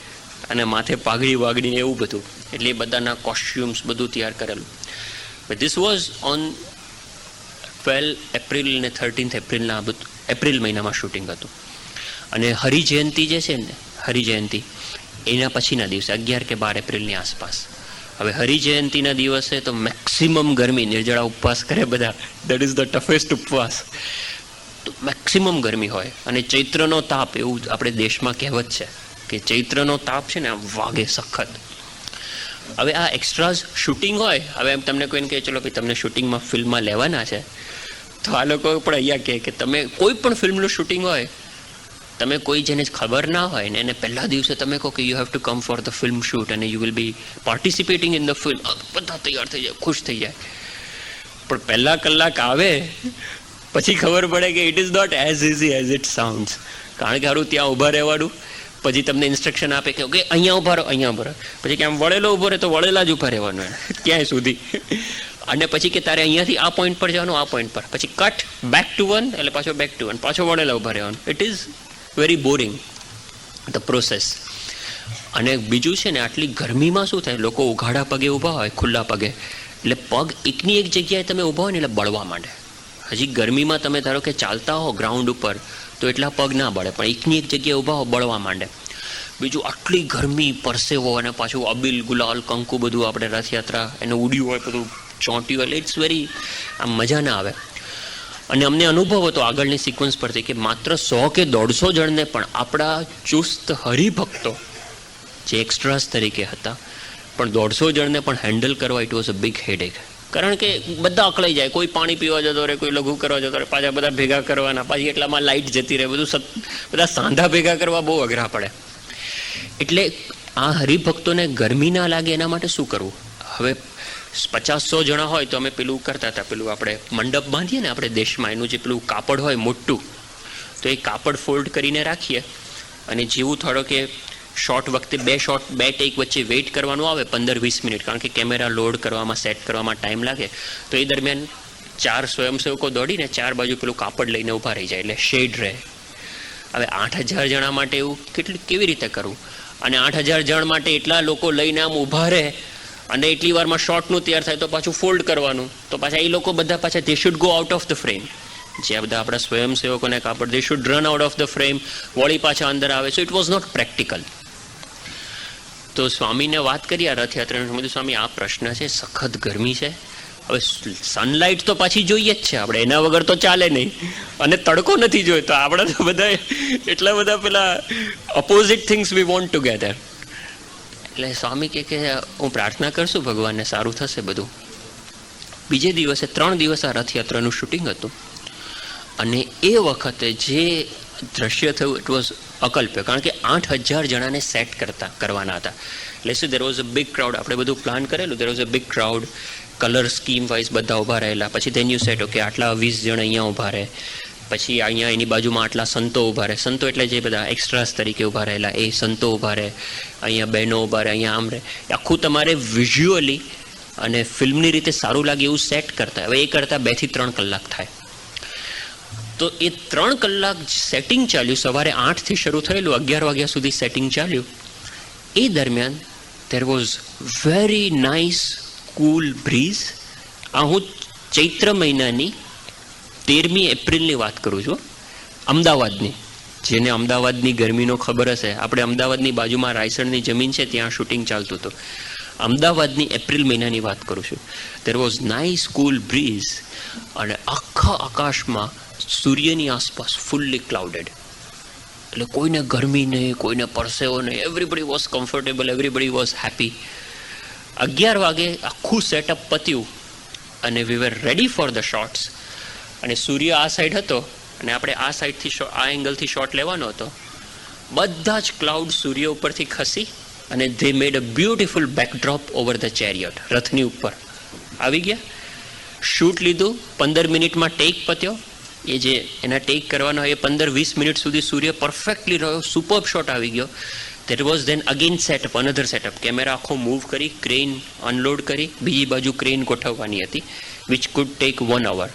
અને માથે પાઘડી વાગડી એવું બધું. એટલે એ બધાના કોસ્ચ્યુમ્સ બધું તૈયાર કરેલું. ધીસ વોઝ ઓન 12 એપ્રિલ અને 13 એપ્રિલના આ બધું એપ્રિલ મહિનામાં શૂટિંગ હતું. અને હરિજયંતિ જે છે ને, હરિજયંતિ એના પછીના દિવસે 11 કે 12 એપ્રિલની આસપાસ. હવે હરિજયંતિના દિવસે તો મેક્સિમમ ગરમી, નિર્જળા ઉપવાસ કરે બધા. દેટ ઇઝ ધ ટફેસ્ટ ઉપવાસ. તો મેક્સિમમ ગરમી હોય અને ચૈત્રનો તાપ, એવું આપણે દેશમાં કહેવત છે કે ચૈત્રનો તાપ છે ને આમ વાગે સખત. હવે આ એક્સ્ટ્રાઝ શૂટિંગ હોય, હવે એમ તમને કોઈને કહે ચલો ભાઈ તમને શૂટિંગમાં ફિલ્મમાં લેવાના છે, તો આ લોકો પણ અહીંયા કહે કે તમે કોઈ પણ ફિલ્મનું શૂટિંગ હોય, તમે કોઈ જેને ખબર ના હોય ને એને પહેલા દિવસે તમે કહો કે you have to come for the film shoot અને you will be participating in the film, બધા તૈયાર થઈ જાય, ખુશ થઈ જાય. પણ પહેલા કલાક આવે પછી ખબર પડે કે it is not as easy as it sounds. કારણ કે સારું ત્યાં ઊભા રહેવાનું, પછી તમને ઇન્સ્ટ્રક્શન આપે કે ઓકે અહીંયા ઊભા રહો, અહીંયા ઊભા રહો, પછી કે આમ વળેલો ઊભો રહે તો વળેલા જ ઊભા રહેવાનું ક્યાંય સુધી. અને પછી કે તારે અહીંયાથી આ પોઈન્ટ પર જવાનું, આ પોઈન્ટ પર, પછી કટ બેક ટુ 1, એટલે પાછો બેક ટુ 1, પાછો વળેલા ઊભા રહેવાનું. It is very boring the process. અને બીજું છે ને, આટલી ગરમીમાં શું થાય, લોકો ઉઘાડા પગે ઊભા હોય, ખુલ્લા પગે, એટલે પગ એકની એક જગ્યાએ તમે ઊભા હોય ને એટલે બળવા માંડે. હજી ગરમીમાં તમે ધારો કે ચાલતા હો ગ્રાઉન્ડ ઉપર તો એટલા પગ ના બળે, પણ એકની એક જગ્યાએ ઊભા હો બળવા માંડે. બીજું આટલી ગરમી, પરસેવો, અને પાછું અબીલ ગુલાલ કંકુ બધું આપણે રથયાત્રા એને ઉડ્યું હોય, બધું ચોંટ્યું હોય, ઇટ્સ વેરી આમ મજા ના આવે. અને અમને અનુભવ હતો આગળની સિક્વન્સ પરથી કે માત્ર 100 કે 150 જણને પણ આપણા ચુસ્ત હરિભક્તો જે એક્સ્ટ્રાસ તરીકે હતા, પણ 150 જણને પણ હેન્ડલ કરવા it was a big headache. કારણ કે બધા અકળાઈ જાય, કોઈ પાણી પીવા જતો રહે, કોઈ લઘુ કરવા જતો રહે, પાછા બધા ભેગા કરવાના, પાછી એટલામાં લાઇટ જતી રહે, બધું બધા સાંધા ભેગા કરવા બહુ અઘરા પડે. એટલે આ હરિભક્તોને ગરમી ના લાગે એના માટે શું કરવું? હવે 50-100 જણા હોય તો અમે પેલું કરતા હતા, પેલું આપણે મંડપ બાંધીએ ને આપણે દેશમાં, એનું જે પેલું કાપડ હોય મોટું, તો એ કાપડ ફોલ્ડ કરીને રાખીએ અને જેવું થોડો કે શોટ વખતે 2 ટેક વચ્ચે વેઇટ કરવાનું આવે 15-20 મિનિટ, કારણ કે કેમેરા લોડ કરવામાં, સેટ કરવામાં ટાઈમ લાગે. તો એ દરમિયાન 4 સ્વયંસેવકો દોડીને 4 બાજુ પેલું કાપડ લઈને ઊભા રહી જાય, એટલે શેડ રહે. હવે 8,000 જણા માટે એવું કેવી રીતે કરવું? અને 8,000 જણ માટે એટલા લોકો લઈને આમ ઊભા રહે અને એટલી વારમાં શોર્ટનું તૈયાર થાય તો પાછું ફોલ્ડ કરવાનું, તો પાછા એ લોકો બધા પાછા they should go out of the frame. જે બધા આપણા સ્વયંસેવકોને કાપડ, they should run out of the frame, વળી પાછા અંદર આવે. So it was not practical. તો સ્વામીને વાત કરી આ રથયાત્રાનું, સમજ્યું સ્વામી આ પ્રશ્ન છે, સખત ગરમી છે, હવે સનલાઇટ તો પાછી જોઈએ જ છે આપણે, એના વગર તો ચાલે નહીં, અને તડકો નથી જોઈતો. આપણે તો બધા એટલા બધા પેલા opposite things we want together. એટલે સ્વામી કે હું પ્રાર્થના કરશું ભગવાનને, સારું થશે બધું. બીજે દિવસે 3 દિવસ આ રથયાત્રાનું શૂટિંગ હતું. અને એ વખતે જે દ્રશ્ય થયું ઇટ વોઝ અકલ્પ્ય, કારણ કે 8,000 જણાને સેટ કરવાના હતા. એટલે there was a big crowd. આપણે બધું પ્લાન કરેલું, there was a big crowd, colour scheme wise બધા ઊભા રહેલા. પછી ધેન યુ સેટ ઓકે આટલા 20 જણ અહીંયા ઊભા રહે, પછી અહીંયા એની બાજુમાં આટલા સંતો ઊભા રહે. સંતો એટલે જે બધા એક્સ્ટ્રાસ તરીકે ઊભા રહેલા એ સંતો ઊભા રહે, અહીંયા બહેનો ઊભા રહે, અહીંયા આમ રહે. આખું તમારે વિઝ્યુઅલી અને ફિલ્મની રીતે સારું લાગે એવું સેટ કરતા. હવે એ કરતાં 2 થી 3 કલાક થાય. તો એ 3 કલાક સેટિંગ ચાલ્યું. સવારે 8થી શરૂ થયેલું, 11 વાગ્યા સુધી સેટિંગ ચાલ્યું. એ દરમિયાન there was very nice cool breeze. આ હું ચૈત્ર મહિનાની 13મી એપ્રિલની વાત કરું છું, અમદાવાદની. જેને અમદાવાદની ગરમીનો ખબર હશે, આપણે અમદાવાદની બાજુમાં રાયસણની જમીન છે, ત્યાં શૂટિંગ ચાલતું હતું. અમદાવાદની એપ્રિલ મહિનાની વાત કરું છું. there was nice cool breeze અને આખા આકાશમાં સૂર્યની આસપાસ ફુલ્લી ક્લાઉડેડ. એટલે કોઈને ગરમી નહીં, કોઈને પરસેવો નહીં. Everybody was comfortable, everybody was happy. 11 વાગે આખું સેટઅપ પત્યું અને વી were ready for the shots. અને સૂર્ય આ સાઈડ હતો અને આપણે આ સાઈડથી આ એંગલથી શોટ લેવાનો હતો. બધા જ ક્લાઉડ સૂર્ય ઉપરથી ખસી અને they made a beautiful backdrop over the chariot. રથની ઉપર આવી ગયા, શૂટ લીધું. 15 મિનિટમાં ટેક પત્યો. એ જે એના ટેક કરવાનો એ 15-20 મિનિટ સુધી સૂર્ય પરફેક્ટલી રહ્યો. સુપર્બ શોટ આવી ગયો. That was then again setup, another setup. Camera આખો મૂવ કરી, ક્રેન અનલોડ કરી, બીજી બાજુ ક્રેન ગોઠવવાની હતી, વિચ કુડ ટેક 1 hour.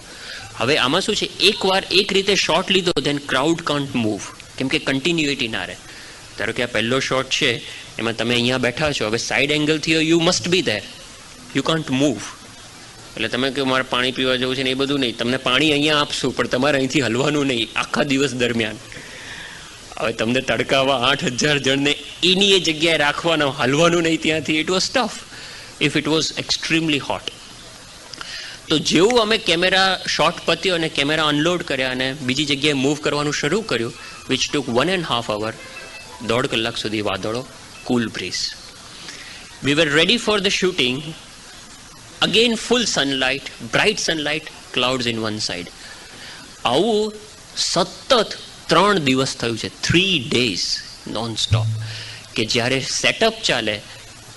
હવે આમાં શું છે, એકવાર એક રીતે શોટ લીધો ધેન ક્રાઉડ કાન્ટ મૂવ, કેમ કે કન્ટિન્યુટી ના રહે. ધારો કે આ પહેલો શોટ છે, એમાં તમે અહીંયા બેઠા છો, હવે સાઈડ એંગલથી you must be there, you can't move. એટલે તમે કહો મારે પાણી પીવા જવું છે ને એ બધું નહીં, તમને પાણી અહીંયા આપશું પણ તમારે અહીંથી હલવાનું નહીં આખા દિવસ દરમિયાન. હવે તમને તડકાવા 8,000 જણને એની એ જગ્યાએ રાખવાના, હલવાનું નહીં ત્યાંથી. It was tough if it was extremely hot. તો જેવું અમે કેમેરા શોટ પત્યો અને કેમેરા અનલોડ કર્યા અને બીજી જગ્યાએ મૂવ કરવાનું શરૂ કર્યું, વિચ ટુક 1.5 hour, 1.5 કલાક સુધી વાદળો, cool breeze. We were ready for the shooting. Again full sunlight, bright sunlight, clouds in one side. આવું સતત 3 દિવસ થયું છે, 3 days નોન સ્ટોપ. કે જ્યારે સેટઅપ ચાલે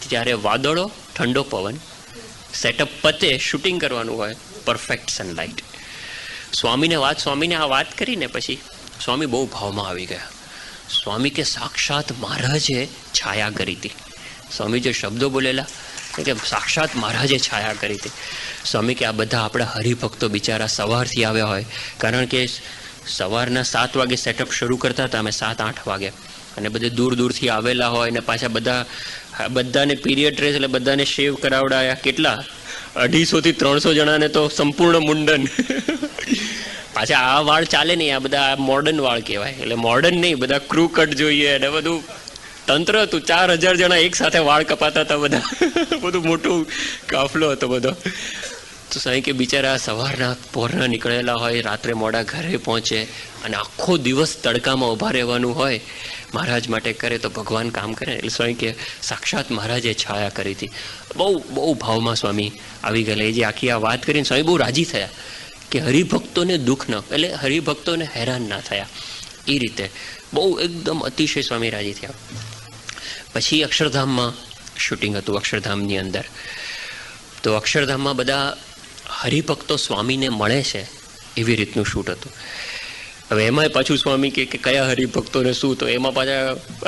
ત્યારે વાદળો, ઠંડો પવન, સેટઅપ પતે, શૂટિંગ કરવાનું હોય, પરફેક્ટ સનલાઇટ. સ્વામીને આ વાત કરીને પછી સ્વામી બહુ ભાવમાં આવી ગયા. સ્વામી કે સાક્ષાત મહારાજે છાયા કરી હતી. સ્વામી જે શબ્દો બોલેલા કે સાક્ષાત મહારાજે છાયા કરી હતી. સ્વામી કે આ બધા આપણા હરિભક્તો બિચારા સવારથી આવ્યા હોય, કારણ કે સવારના 7 વાગે સેટઅપ શરૂ કરતા હતા અમે, 7-8 વાગે, અને બધે દૂર દૂરથી આવેલા હોય ને પાછા બધાને પીરિયડ ડ્રેસ, એટલે બધાને શેવ કરાવડાયા. કેટલા 250 થી 300 જણાને તો સંપૂર્ણ મુંડન. પાછા આ વાળ ચાલે નહીં, આ બધા મોડર્ન વાળ કહેવાય. એટલે મોડર્ન નહીં, બધા ક્રૂ કટ જોઈએ અને બધું તંત્ર હતું. 4000 જણા એક સાથે વાળ કપાતા હતા બધા. બધું મોટું કાફલો હતો બધો. તો સાંઈ કે બિચારા સવારના પોરના નીકળેલા હોય, રાત્રે મોડા ઘરે પહોંચે અને આખો દિવસ તડકામાં ઊભા રહેવાનું હોય, મહારાજ માટે કરે તો ભગવાન કામ કરે. એટલે સ્વામી કે સાક્ષાત મહારાજે છાયા કરી હતી. બહુ ભાવમાં સ્વામી આવી ગયેલા. એ જે આખી આ વાત કરીને સ્વામી બહુ રાજી થયા કે હરિભક્તોને દુઃખ ન, એટલે હરિભક્તોને હેરાન ના થયા. એ રીતે બહુ એકદમ અતિશય સ્વામી રાજી થયા. પછી અક્ષરધામમાં શૂટિંગ હતું, અક્ષરધામની અંદર. તો અક્ષરધામમાં બધા હરિભક્તો સ્વામીને મળે છે એવી રીતનું શૂટ હતું. હવે એમાંય પાછું સ્વામી કે કયા હરિભક્તોને શું, તો એમાં પાછા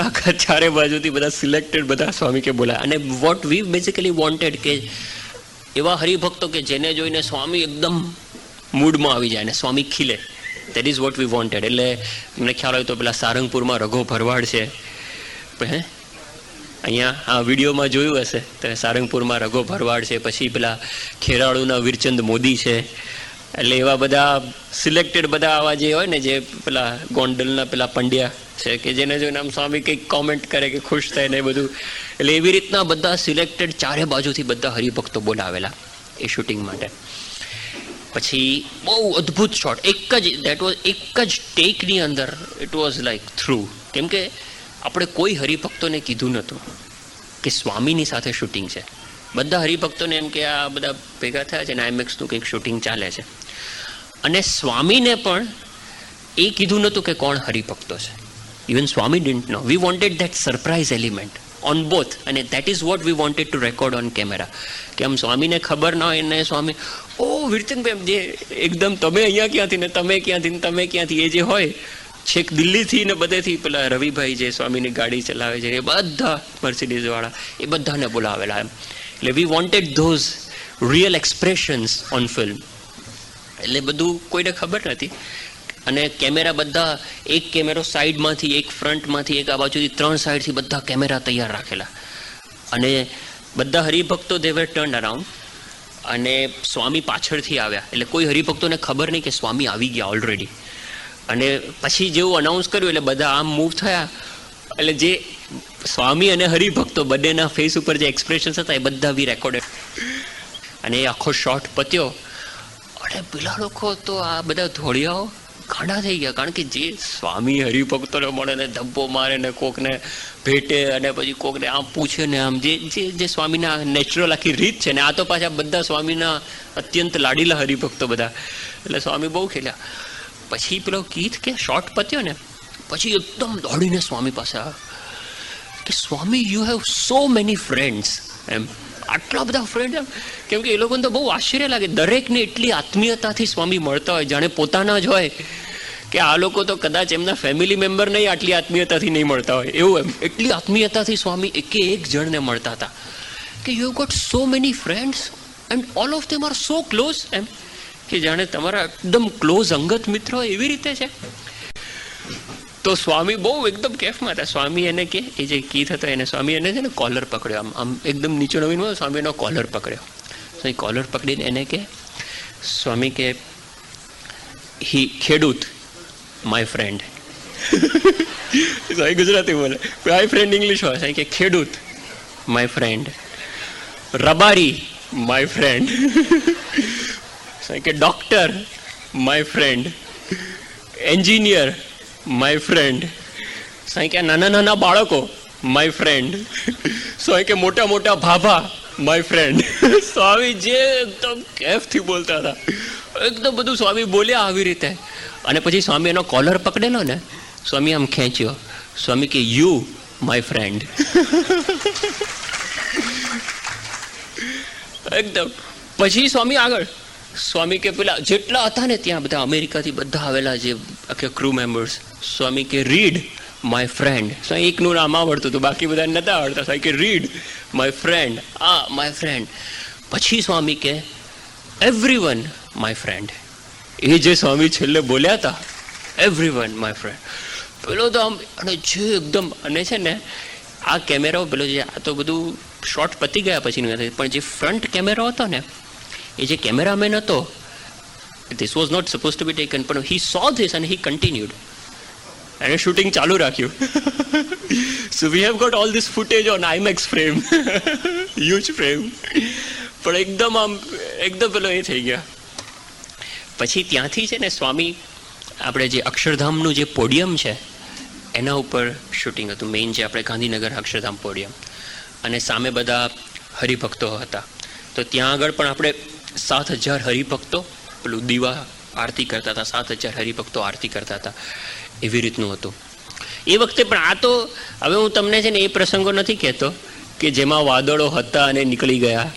આખા 4 બાજુથી બધા સિલેક્ટેડ બધા સ્વામી કે બોલાય. અને વોટ વી બેઝિકલી વોન્ટેડ કે એવા હરિભક્તો કે જેને જોઈને સ્વામી એકદમ મૂડમાં આવી જાય અને સ્વામી ખીલે. That is what we wanted. એટલે તમને ખ્યાલ હોય તો પેલા સારંગપુરમાં રઘો ભરવાડ છે, અહીંયા આ વિડીયોમાં જોયું હશે તો સારંગપુરમાં રઘો ભરવાડ છે, પછી પેલા ખેરાળુના વીરચંદ મોદી છે. એટલે એવા બધા સિલેક્ટેડ બધા આવા જે હોય ને, જે પેલા ગોંડલના પેલા પંડ્યા છે કે જેને જોઈને આમ સ્વામી કંઈક કોમેન્ટ કરે કે ખુશ થાય ને એ બધું. એટલે એવી રીતના બધા સિલેક્ટેડ 4 બાજુથી બધા હરિભક્તો બોલાવેલા એ શૂટિંગ માટે. પછી બહુ અદ્ભુત શોટ, એક જ ટેકની અંદર ઇટ વોઝ લાઈક થ્રુ. કેમ કે આપણે કોઈ હરિભક્તોને કીધું નહોતું કે સ્વામીની સાથે શૂટિંગ છે. બધા હરિભક્તોને એમ કે આ બધા ભેગા થયા છે ને આઈમેક્સનું કંઈક શૂટિંગ ચાલે છે. અને સ્વામીને પણ એ કીધું નહોતું કે કોણ હરિભક્તો છે. Even Swami didn't know. We wanted that surprise element on both, and that is what we wanted to record on camera. કે આમ સ્વામીને ખબર ના હોય ને સ્વામી ઓ વીરચંદભાઈ જે એકદમ તમે અહીંયા ક્યાંથી ને તમે ક્યાંથી ને તમે ક્યાંથી, એ જે હોય છેક દિલ્હીથી ને બધેથી પેલા રવિભાઈ જે સ્વામીની ગાડી ચલાવે છે એ બધા મર્સિડીઝવાળા એ બધાને બોલાવેલા એમ. એટલે we wanted those real expressions on film. એટલે બધું કોઈને ખબર નથી. અને કેમેરા બધા, એક કેમેરો સાઈડમાંથી, એક ફ્રન્ટમાંથી, એક આ બાજુથી, 3 સાઈડથી બધા કેમેરા તૈયાર રાખેલા. અને બધા હરિભક્તો દે વેર ટર્ન અરાઉન્ડ. અને સ્વામી પાછળથી આવ્યા, એટલે કોઈ હરિભક્તોને ખબર નહીં કે સ્વામી આવી ગયા ઓલરેડી. અને પછી જેવું અનાઉન્સ કર્યું એટલે બધા આમ મૂવ થયા. એટલે જે સ્વામી અને હરિભક્તો બંનેના ફેસ ઉપર જે એક્સપ્રેશન્સ હતા એ બધા બી રેકોર્ડેડ. અને એ આખો શોટ પત્યો. અને પેલા લોકો તો આ બધા ધોળિયાઓ ગાંડા થઈ ગયા, કારણ કે જે સ્વામી હરિભક્તોને મળે ને ધબ્બો મારે ને કોકને ભેટે અને પછી કોકને આમ પૂછે ને આમ, જે સ્વામીના નેચરલ આખી રીત છે ને. આ તો પાછા બધા સ્વામીના અત્યંત લાડીલા હરિભક્તો બધા. એટલે સ્વામી બહુ ખેલ્યા. પછી પેલો કીધ કે શોર્ટ પત્યો ને પછી એકદમ દોડીને સ્વામી પાસે આવ્યો કે Swami, you have so many friends. એમ આટલા બધા ફ્રેન્ડ. એમ કેમ કે એ લોકોને તો બહુ આશ્ચર્ય લાગે, દરેકને એટલી આત્મીયતાથી સ્વામી મળતા હોય જાણે પોતાના જ હોય, કે આ લોકો તો કદાચ એમના ફેમિલી મેમ્બર નહીં આટલી આત્મીયતાથી નહીં મળતા હોય એવું. એમ એટલી આત્મીયતાથી સ્વામી એક જણને મળતા હતા કે you have got so many friends and all of them are so close. એમ કે જાણે તમારા એકદમ ક્લોઝ અંગત મિત્ર હોય એવી રીતે છે. તો સ્વામી બહુ એકદમ કેફમાં હતા. સ્વામી એને કે એ જે કીધ હતો એને સ્વામી એને છે ને કોલર પકડ્યો, આમ એકદમ નીચે નવીનમાં સ્વામી એનો કોલર પકડ્યો. તો એ કોલર પકડીને એને કે સ્વામી કે હી ખેડૂત માય ફ્રેન્ડ. સ્વામી ગુજરાતી બોલે, માય ફ્રેન્ડ ઇંગ્લિશ હોય. સ્વામી કે ખેડૂત માય ફ્રેન્ડ, રબારી માય ફ્રેન્ડ, સ્વામી કે doctor my friend, engineer my friend, Sai કે નાના નાના બાળકો માય ફ્રેન્ડ, સ્વામી કે મોટા મોટા ભાભા માય ફ્રેન્ડ. સ્વામી જે એકદમ કેફથી બોલતા હતા, એકદમ બધું સ્વામી બોલ્યા આવી રીતે. અને પછી સ્વામી એનો કોલર પકડેલો ને, સ્વામી આમ ખેંચ્યો. સ્વામી કે યુ માય ફ્રેન્ડ. એકદમ. પછી સ્વામી આગળ, સ્વામી કે પેલા જેટલા હતા ને ત્યાં બધા અમેરિકાથી બધા આવેલા જે આખા ક્રૂ મેમ્બર્સ, સ્વામી કે રીડ માય ફ્રેન્ડ. સ્વામી એકનું નામ આવડતું હતું, બાકી બધા નતા આવડતા. સ્વામી કે read my friend, my friend. પછી સ્વામી કે એવરીવન માય ફ્રેન્ડ. એ જે સ્વામી છેલ્લે બોલ્યા હતા એવરીવન માય ફ્રેન્ડ, પેલો તો આમ, અને જે એકદમ, અને છે ને આ કેમેરો પેલો જે, આ તો બધું શોર્ટ પતી ગયા પછીનું, પણ જે ફ્રન્ટ કેમેરો હતો ને, એ જે કેમેરામેન હતો, this was not suppose to be taken, પણ હી સો ધીસ અને હી કન્ટિન્યુડ. એને શૂટિંગ ચાલુ રાખ્યું. So we have got all this footage on IMAX frame, huge frame. પણ એકદમ આમ એકદમ પેલો એ થઈ ગયા. પછી ત્યાંથી છે ને સ્વામી, આપણે જે અક્ષરધામનું જે પોડિયમ છે એના ઉપર શૂટિંગ હતું, મેઇન જે આપણે ગાંધીનગર અક્ષરધામ પોડિયમ. અને સામે બધા હરિભક્તો હતા. તો ત્યાં આગળ પણ આપણે 7,000 હરિભક્તો પેલું દીવા આરતી કરતા હતા, 7,000 હરિભક્તો આરતી કરતા હતા, એવી રીતનું હતું એ વખતે. પણ આ તો હવે હું તમને છે ને એ પ્રસંગો નથી કહેતો કે જેમાં વાદળો હતા અને નીકળી ગયા,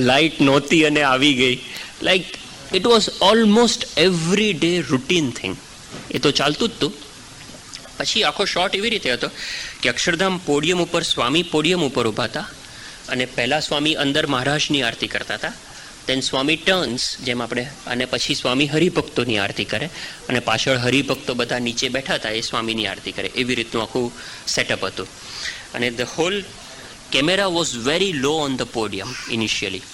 લાઇટ નહોતી અને આવી ગઈ. Like it was almost every day routine thing. એ તો ચાલતું જ હતું. પછી આખો શોટ એવી રીતે હતો કે અક્ષરધામ પોડિયમ ઉપર, સ્વામી પોડિયમ ઉપર ઊભા હતા અને પહેલાં સ્વામી અંદર મહારાજની આરતી કરતા હતા, દેન સ્વામી ટર્ન્સ જેમ આપણે, અને પછી સ્વામી હરિભક્તોની આરતી કરે, અને પાછળ હરિભક્તો બધા નીચે બેઠા હતા એ સ્વામીની આરતી કરે. એવી રીતનું આખું સેટઅપ હતું. અને the whole camera was very low on the podium initially,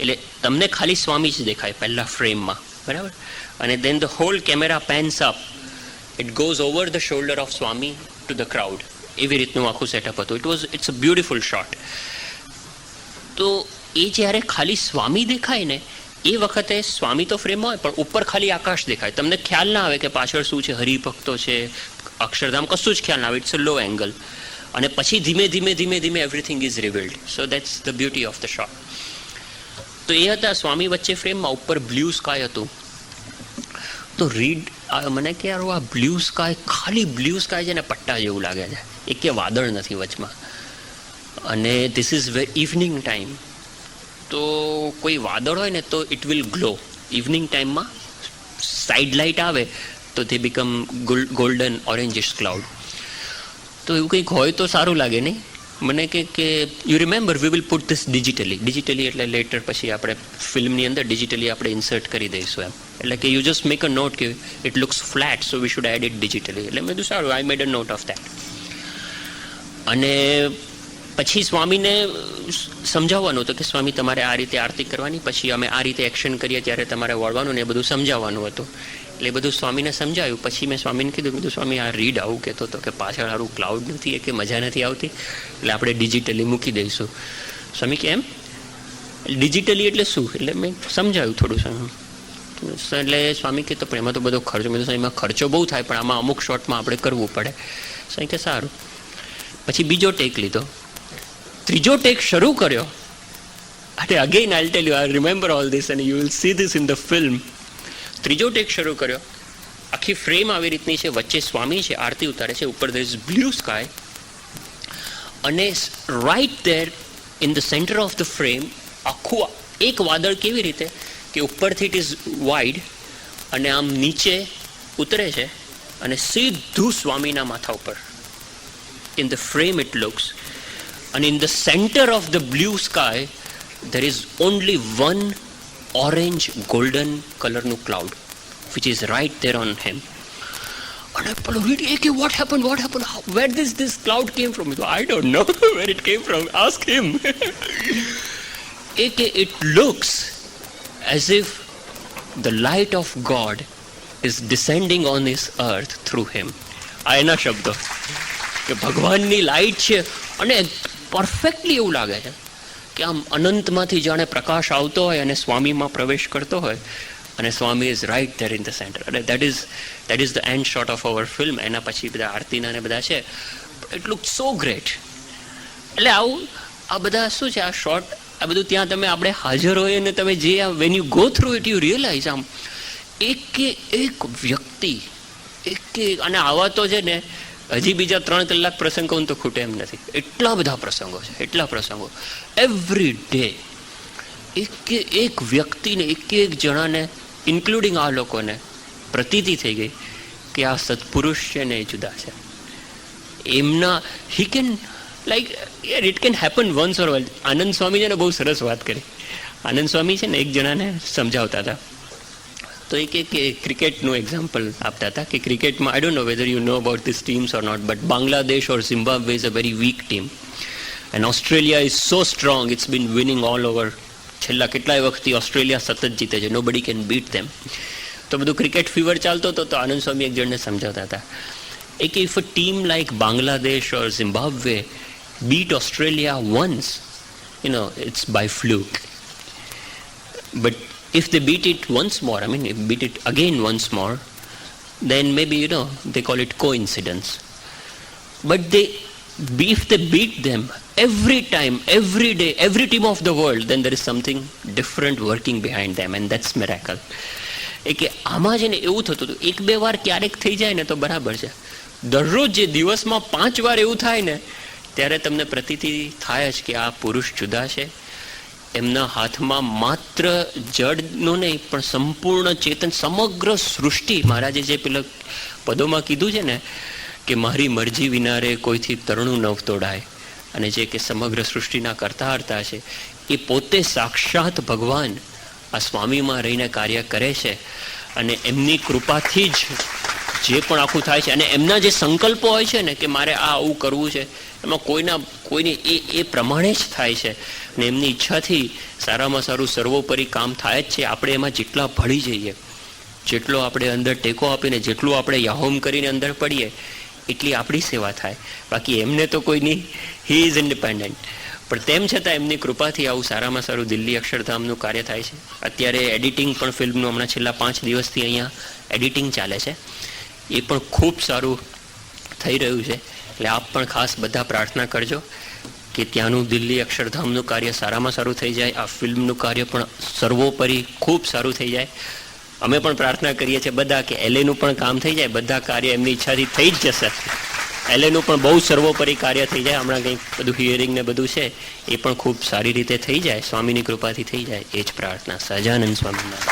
એટલે તમને ખાલી સ્વામી જ દેખાય પહેલાં ફ્રેમમાં, બરાબર. અને then the whole camera pans up, it goes over the shoulder of Swami to the crowd. એવી રીતનું આખું સેટઅપ હતું. It's a beautiful shot. તો એ જ્યારે ખાલી સ્વામી દેખાય ને એ વખતે સ્વામી તો ફ્રેમમાં હોય પણ ઉપર ખાલી આકાશ દેખાય, તમને ખ્યાલ ના આવે કે પાછળ શું છે, હરિભક્તો છે, અક્ષરધામ, કશું જ ખ્યાલ ના આવે. It's a low angle. અને પછી ધીમે ધીમે ધીમે ધીમે everything is revealed. So that's the beauty of the shot. તો એ હતા સ્વામી વચ્ચે ફ્રેમમાં, ઉપર બ્લુ સ્કાય હતું. તો રીડ મને કે યાર આ બ્લુ સ્કાય, ખાલી બ્લુ સ્કાય છે ને પટ્ટા જેવું લાગે છે, એક કે વાદળ નથી વચમાં. અને ધીસ ઇઝ ઇવનિંગ ટાઈમ, તો કોઈ વાદળ હોય ને તો ઇટ વિલ ગ્લો. ઇવનિંગ ટાઈમમાં સાઇડ લાઇટ આવે તો તે બીકમ ગોલ્ડન ઓરેન્જિશ ક્લાઉડ. તો એવું કંઈક હોય તો સારું લાગે નહીં. મને કે you remember we will put this digitally એટલે લેટર પછી આપણે ફિલ્મની અંદર ડિજિટલી આપણે ઇન્સર્ટ કરી દઈશું એમ. એટલે કે you just make a note કે it looks flat so we should add it digitally. એટલે મેં કીધું સારું, I made a note of that. અને પછી સ્વામીને સમજાવવાનું હતું કે સ્વામી તમારે આ રીતે આરતી કરવાની, પછી અમે આ રીતે એક્શન કરીએ ત્યારે તમારે વળવાનું ને એ બધું સમજાવવાનું હતું. એટલે એ બધું સ્વામીને સમજાવ્યું. પછી મેં સ્વામીને કીધું સ્વામી આ રીડ આવું કહેતો હતો કે પાછળ સારું ક્લાઉડ નથી કે મજા નથી આવતી, એટલે આપણે ડિજિટલી મૂકી દઈશું. સ્વામી કે એમ ડિજિટલી એટલે શું? એટલે મેં સમજાવ્યું થોડું. એટલે સ્વામી કે તો પણ એમાં તો બધો ખર્ચો. મેં તો એમાં ખર્ચો બહુ થાય પણ આમાં અમુક શોર્ટમાં આપણે કરવું પડે. સ્વામી કે સારું. પછી બીજો ટેક લીધો, ત્રીજો ટેક શરૂ કર્યો. અને again I tell you, I remember all this and you will see this in the film. ત્રીજો ટેક શરૂ કર્યો. આખી ફ્રેમ આવી રીતની છે, વચ્ચે સ્વામી છે, આરતી ઉતારે છે, ઉપર ધેર ઇઝ બ્લુ સ્કાય, અને right there in the centre of the frame આખું એક વાદળ. કેવી રીતે કે ઉપરથી ઇટ ઇઝ વાઇડ અને આમ નીચે ઉતરે છે અને સીધું સ્વામીના માથા ઉપર. In the frame it looks, and in the center of the blue sky there is only one orange golden color no cloud which is right there on him. And I read, okay, what happened, how, where this cloud came from? I don't know where it came from, ask him. It looks as if the light of God is descending on this earth through him. આ એના શબ્દો કે ભગવાનની light છે અને perfectly એવું લાગે છે કે આમ અનંતમાંથી જાણે પ્રકાશ આવતો હોય અને સ્વામીમાં પ્રવેશ કરતો હોય, અને Swami is right there in the centre. અને that is the end shot of our film. એના પછી બધા આરતીના ને બધા છે. It look so great. એટલે આવું આ બધા શું છે, આ શોર્ટ, આ બધું ત્યાં તમે આપણે હાજર હોય અને તમે જે when you go through it you realize આમ એક વ્યક્તિ અને આવા તો છે ને હજી બીજા 3 કલાક પ્રસંગો તો ખૂટે એમ નથી. એટલા બધા પ્રસંગો છે, એટલા પ્રસંગો એવરી ડે. એક વ્યક્તિને એક જણાને ઇન્ક્લુડિંગ આ લોકોને પ્રતીતિ થઈ ગઈ કે આ સત્પુરુષ છે ને એ જુદા છે. એમના હી કેન લાઈક યાર it can happen once or all. Anand Swami છે ને બહુ સરસ વાત કરી. આનંદ સ્વામી છે ને એક જણાને સમજાવતા હતા, તો એક ક્રિકેટનું એક્ઝામ્પલ આપતા હતા કે ક્રિકેટમાં I don't know whether you know about this teams or not, but Bangladesh or Zimbabwe is a very weak team and Australia is so strong. It's been winning all over. છેલ્લા કેટલાય વખતથી ઓસ્ટ્રેલિયા સતત જીતે છે. નો બડી કેન બીટ ધેમ. તો બધું cricket fever ચાલતો હતો. તો આનંદ સ્વામી એક જણને સમજાવતા હતા કે if a team like Bangladesh or Zimbabwe beat Australia once, it's by fluke. But if they beat it once more, beat it again once more, then maybe, they call it coincidence. But if they beat them every time, every day, every team of the world, then there is something different working behind them, and that's miracle. કે આમાં છે ને એવું થતું હતું, 1-2 વાર ક્યારેક થઈ જાય ને તો બરાબર છે. દરરોજ જે દિવસમાં 5 વાર એવું થાય ને ત્યારે તમને પ્રતીતિ થાય જ કે આ પુરુષ જુદા છે. એમના હાથમાં માત્ર જડનું નહીં પણ સંપૂર્ણ ચેતન, સમગ્ર સૃષ્ટિ. મહારાજે જે પેલા પદોમાં કીધું છે ને કે મારી મરજી વિનારે કોઈથી તરણું નવ તોડાય, અને જે કે સમગ્ર સૃષ્ટિના કરતા હરતા છે, એ પોતે સાક્ષાત ભગવાન આ સ્વામીમાં રહીને કાર્ય કરે છે. અને એમની કૃપાથી જ જે પણ આખું થાય છે. અને એમના જે સંકલ્પો હોય છે ને કે મારે આ આવું કરવું છે, એમાં કોઈને એ પ્રમાણે જ થાય છે. અને એમની ઈચ્છાથી સારામાં સારું સર્વોપરી કામ થાય જ છે. આપણે એમાં જેટલા ભળી જઈએ, જેટલો આપણે અંદર ટેકો આપીને, જેટલું આપણે યાહોમ કરીને અંદર પડીએ, એટલી આપણી સેવા થાય. બાકી એમને તો કોઈની, હી ઇઝ ઇન્ડિપેન્ડન્ટ. પણ તેમ છતાં એમની કૃપાથી આવું સારામાં સારું દિલ્હી અક્ષરધામનું કાર્ય થાય છે. અત્યારે એડિટિંગ પણ ફિલ્મનું હમણાં છેલ્લા 5 દિવસથી અહીંયા એડિટિંગ ચાલે છે. એ પણ ખૂબ સારું થઈ રહ્યું છે. એટલે આપ પણ ખાસ બધા પ્રાર્થના કરજો કે ત્યાંનું દિલ્હી અક્ષરધામનું કાર્ય સારામાં સારું થઈ જાય. આ ફિલ્મનું કાર્ય પણ સર્વોપરી ખૂબ સારું થઈ જાય. અમે પણ પ્રાર્થના કરીએ છીએ બધા કે એલેનું પણ કામ થઈ જાય. બધા કાર્ય એમની ઈચ્છાથી થઈ જ જશે. એલેનું પણ બહુ સર્વોપરી કાર્ય થઈ જાય. હમણાં કંઈક બધું હિયરિંગ ને બધું છે, એ પણ ખૂબ સારી રીતે થઈ જાય, સ્વામીની કૃપાથી થઈ જાય. એ જ પ્રાર્થના. સહજાનંદ સ્વામીના.